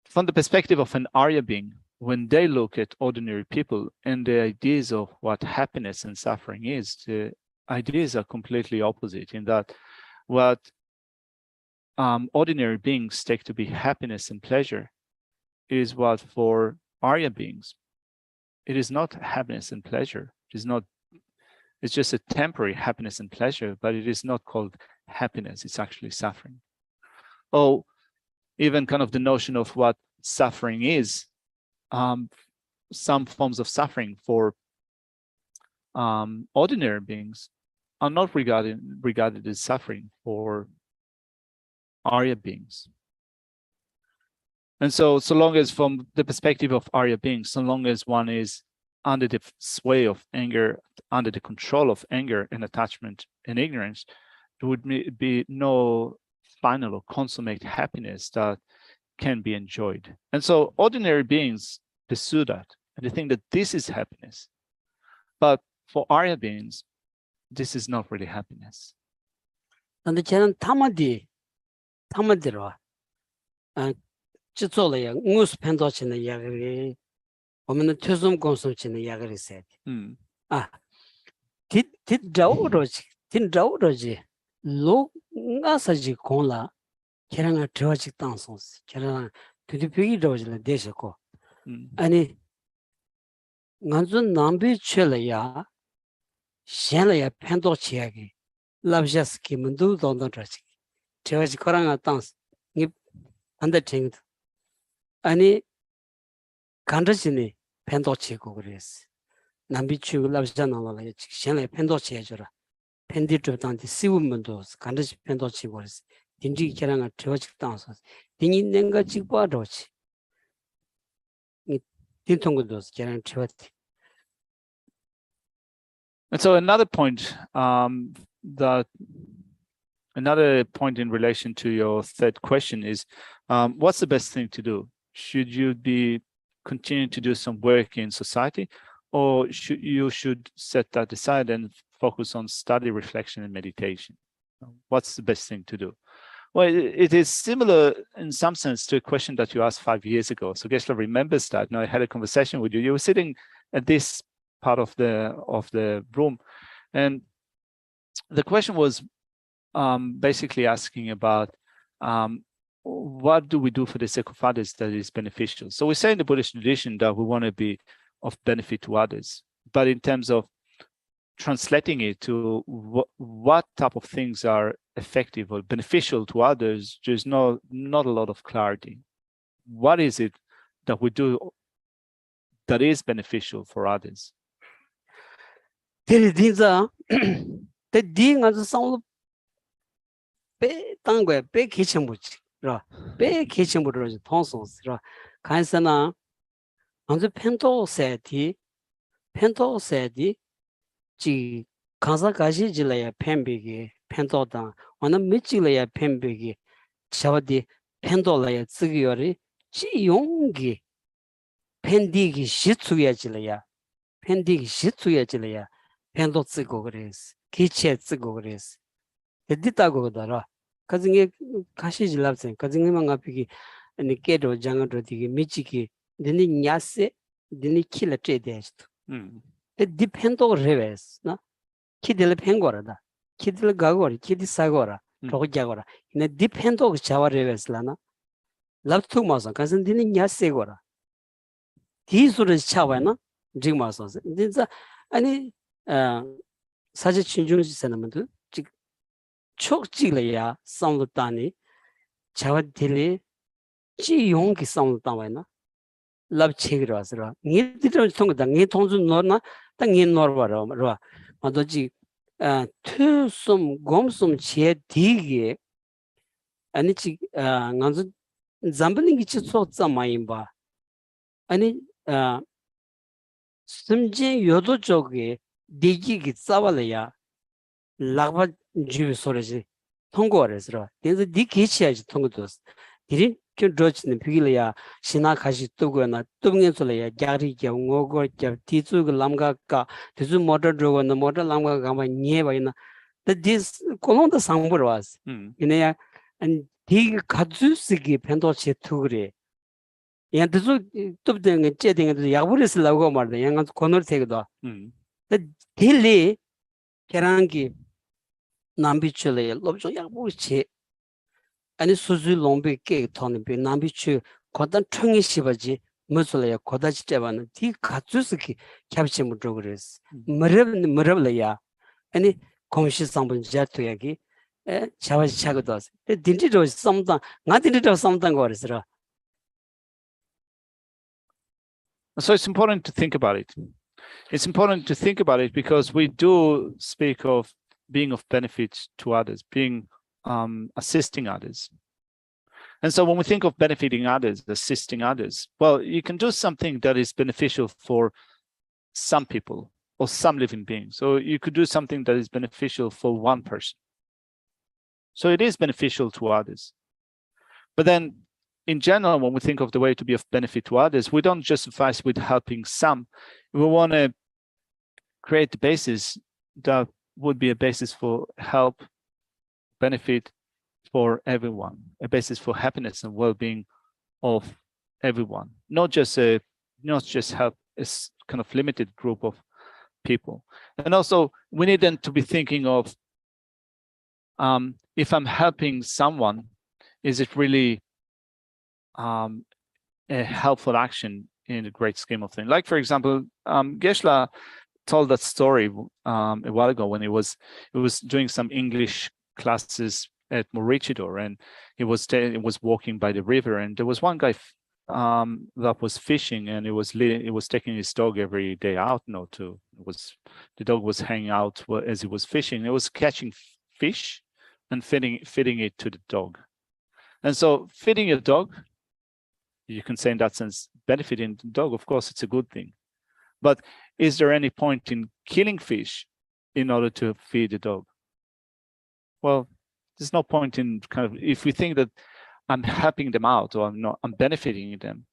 from the perspective of an Arya being, when they look at ordinary people and the ideas of what happiness and suffering is, the ideas are completely opposite, in that what ordinary beings take to be happiness and pleasure is what for Arya beings, it is not happiness and pleasure. It's just a temporary happiness and pleasure, but it is not called happiness. It's actually suffering. Or even kind of the notion of what suffering is. Some forms of suffering for ordinary beings are not regarded as suffering for Arya beings. And so long as from the perspective of Arya beings, so long as one is under the sway of anger, under the control of anger and attachment and ignorance, there would be no final or consummate happiness that can be enjoyed. And so ordinary beings pursue that, and they think that this is happiness. But for Arya beings, this is not really happiness.
근데 저는 타마디로 지조를 무스 펜도치는 이야기를 보면은 퇴좀 공성치는 이야기를 했어요. 딘자오로지 로가사지 공라 걔랑 들어지 땅송스 걔랑 뒤뒤비기로지를 대셔고 아니 간준 남비 첼이야 셴라야 펜도치 이야기 랍샤스키 문도 돈도지 저지 거랑 땅스 이 반대팅도 아니 간르지니 펜도치고 그랬어. 남비추 랍샤나라야 셴라야 펜도치 해줘라. 펜디트 단디 시우문도 간르지 펜도치고 그랬어. 딘지 걔랑 저지 땅서 딘이 nen가 찍봐도지 이 딘통고도 걔랑 저지.
And so another point in relation to your third question is, what's the best thing to do? Should you be continuing to do some work in society, or you should set that aside and focus on study, reflection, and meditation? What's the best thing to do? Well, it is similar in some sense to a question that you asked 5 years ago. So Geshe remembers that. Now I had a conversation with you. You were sitting at this part of the room, and the question was, basically asking about what do we do for the sake of others that is beneficial. So we say in the Buddhist tradition that we want to be of benefit to others, but in terms of translating it to what type of things are effective or beneficial to others, there's not a lot of clarity. What is it that we do that is beneficial for others?
There is a the ding as a sound 배 땅거에 배 개천부지 그라 배 개천부로 통송스라 간서나 먼저 펜토세티 지 간사 가시질래야 펜비기 펜토다 완전 미치래야 펜비기 저디 펜도래야 쓰기요리 지용기 펜디기 시추야질래야 펜디기 시추야질래야 펜도 쓰고 그래스 기체 쓰고 그래스 됐다고 그러더라. 가정에 가시질 없어요. 가정에만 앞이기 아니 깨도 장어도 되게 미치기 너네 야세 너네 킬을 째대스도. 디펜도 레베스 나 키들 펜거라다. 키들 가고리 키디 사고라. 로자고라. 네 디펜도 자와레베스라나. 랍투 마서 가서 너네 야세고라. 디수를 차와나 지금 마서. 진짜 아니 사실 진중시 사람들 촉지래야 상도단이 자와들이 지용기 상도단이나 랍체기로 와서라 니들을 통하다 니 통준 너나 땅이 너버라 뭐 아도지 투숨 곰숨 제 디게 아니지 간주 잠블링이 치솟자 마임바 아니 심지 요도 쪽에 디기기 싸발이야 라바 주비 소리지 통과해서 그래서 네 개치야지 통과됐어. 이리 그 조치는 비길이야 신나 가시 뜨거나 뜨면서야 자리 경고고 뒤쪽을 남가까 뒤주 모터 들어오는 모터 남가 가면 녀바이나 this 콜론도 상부로 왔어. 이내야 안 디 가주스기 펜도치 투그래. 야 뒤주 톱된 제딩도 야부리스라고 말다. 양가 코너 태기도. 딜리 계란기 남비출에 롭종 약부치 아니 수주 롱비께 터는 비 남비추 거단 청이 씹어지 무술에 거다지 때바는 디 가주스기 캡치 못로 그랬어 머럽래야 아니 공시 상분 자투야기 에 자와지 차고도 딘디도 썸다 나딘디도 썸다 거랬어.
So it's important to think about it. It's important to think about it because we do speak of being of benefit to others, being assisting others. And so when we think of benefiting others, assisting others, well, you can do something that is beneficial for some people or some living beings. So you could do something that is beneficial for one person. So it is beneficial to others. But then in general, when we think of the way to be of benefit to others, we don't just suffice with helping some. We want to create the basis that would be a basis for help, benefit for everyone, a basis for happiness and well-being of everyone, not just help a kind of limited group of people. And also, we need then to be thinking of if I'm helping someone, is it really a helpful action in the great scheme of things? Like, for example, Geshe told that story a while ago when he was doing some English classes at Maroochydore, and he was walking by the river, and there was one guy that was fishing, and he was taking his dog every day out. The dog was hanging out as he was fishing. It was catching fish and feeding it to the dog. And so feeding a dog, you can say in that sense, benefiting the dog, of course, it's a good thing. But is there any point in killing fish in order to feed the dog? Well, there's no point in if we think that I'm helping them out or I'm benefiting them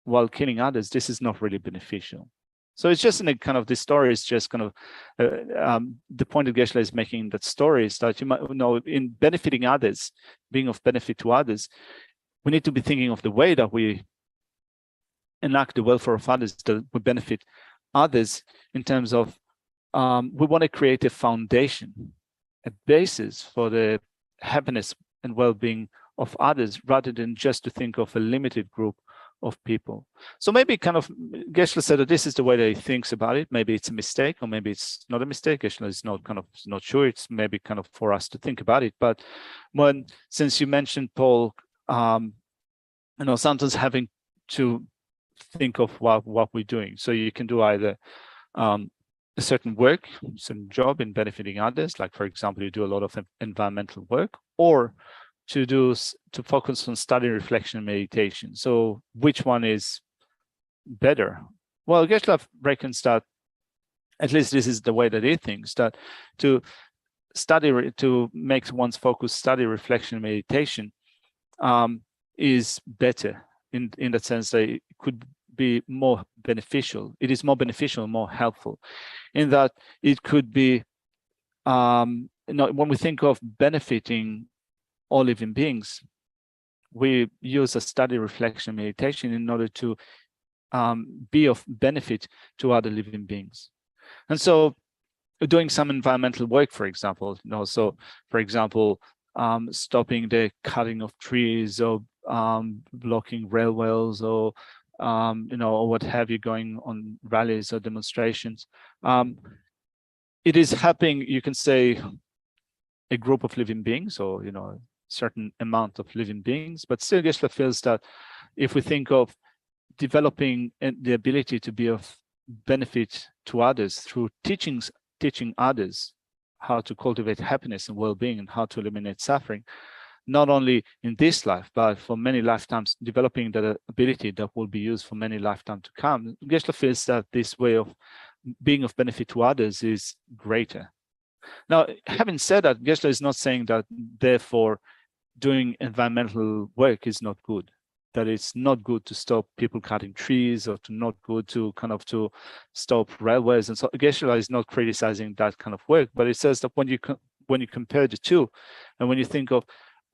while killing others, this is not really beneficial. So it's just this story is just the point that Geshe is making in that story is that you might know in benefiting others, being of benefit to others, we need to be thinking of the way that we enact the welfare of others that would benefit others in terms of we want to create a foundation a basis for the happiness and well-being of others, rather than just to think of a limited group of people. So maybe kind of Geshe said that this is the way that he thinks about it. Maybe it's a mistake, or maybe it's not a mistake. Geshe is not sure. It's maybe kind of for us to think about it. But since you mentioned, Paul, sometimes having to think of what we're doing. So you can do either a certain work, certain job in benefiting others, like for example, you do a lot of environmental work, or to focus on study, reflection, and meditation. So which one is better? Well, Geshe reckons that, at least this is the way that he thinks, that to make one's focus study, reflection, and meditation is better in that sense that it could be more beneficial. It is more beneficial and more helpful in that it could be, when we think of benefiting all living beings, we use a study, reflection, meditation in order to be of benefit to other living beings. And so doing some environmental work, for example, so for example, stopping the cutting of trees, or blocking railways, or or what have you, going on rallies or demonstrations. It is helping, you can say, a group of living beings, or certain amount of living beings, but still Geshe feels that if we think of developing the ability to be of benefit to others through teaching others how to cultivate happiness and well-being and how to eliminate suffering, not only in this life, but for many lifetimes, developing that ability that will be used for many lifetimes to come, Geshe feels that this way of being of benefit to others is greater. Now, having said that, Geshe is not saying that therefore doing environmental work is not good, that it's not good to stop people cutting trees, or not good to to stop railways. And so Geshe is not criticizing that kind of work, but it says that when you compare the two, and when you think of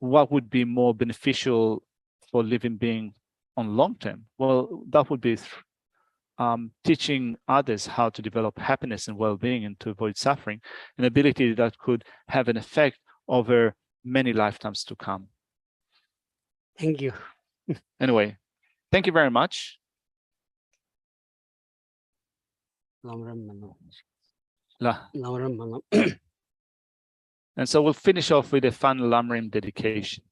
what would be more beneficial for living being on long term, well, that would be teaching others how to develop happiness and well-being and to avoid suffering, an ability that could have an effect over many lifetimes to come.
Thank you.
Anyway, thank you very much.
Lamrim.
And so we'll finish off with a final Lamrim dedication.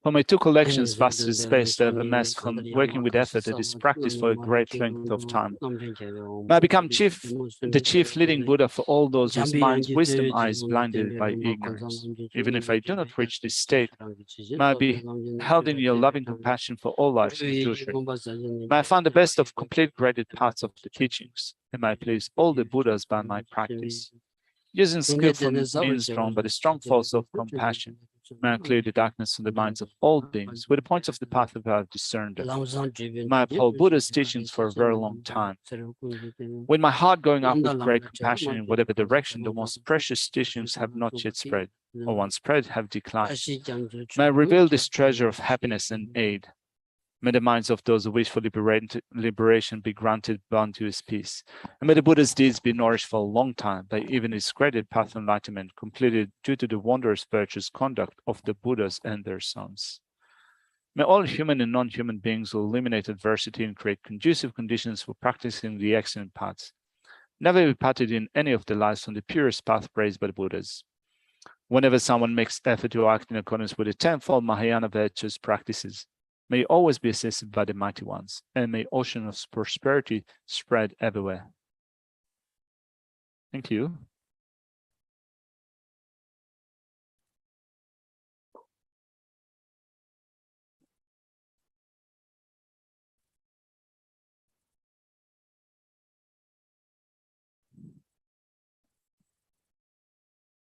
For my two collections, vast is space that have amassed from working with effort that is practiced for a great length of time. May I become the chief leading Buddha for all those whose minds' wisdom eyes blinded by ignorance. Even if I do not reach this state, may I be held in your loving compassion for all lives in the future. May I find the best of complete graded parts of the teachings, and may I please all the Buddhas by my practice. Using skillful means drawn by the strong force of compassion, may I clear the darkness from the minds of all beings with the points of the path that I have discerned them. May I uphold Buddha's teachings for a very long time. With my heart going up with great compassion in whatever direction the most precious teachings have not yet spread, or once spread have declined. May I reveal this treasure of happiness and aid. May the minds of those who wish for liberation be granted bounteous peace. And may the Buddha's deeds be nourished for a long time by even his graded path of enlightenment, completed due to the wondrous virtuous conduct of the Buddhas and their sons. May all human and non-human beings who eliminate adversity and create conducive conditions for practicing the excellent paths never be parted in any of their lives from the purest path praised by the Buddhas. Whenever someone makes effort to act in accordance with the tenfold Mahayana virtuous practices, may you always be assisted by the mighty ones, and may ocean of prosperity spread everywhere. Thank you.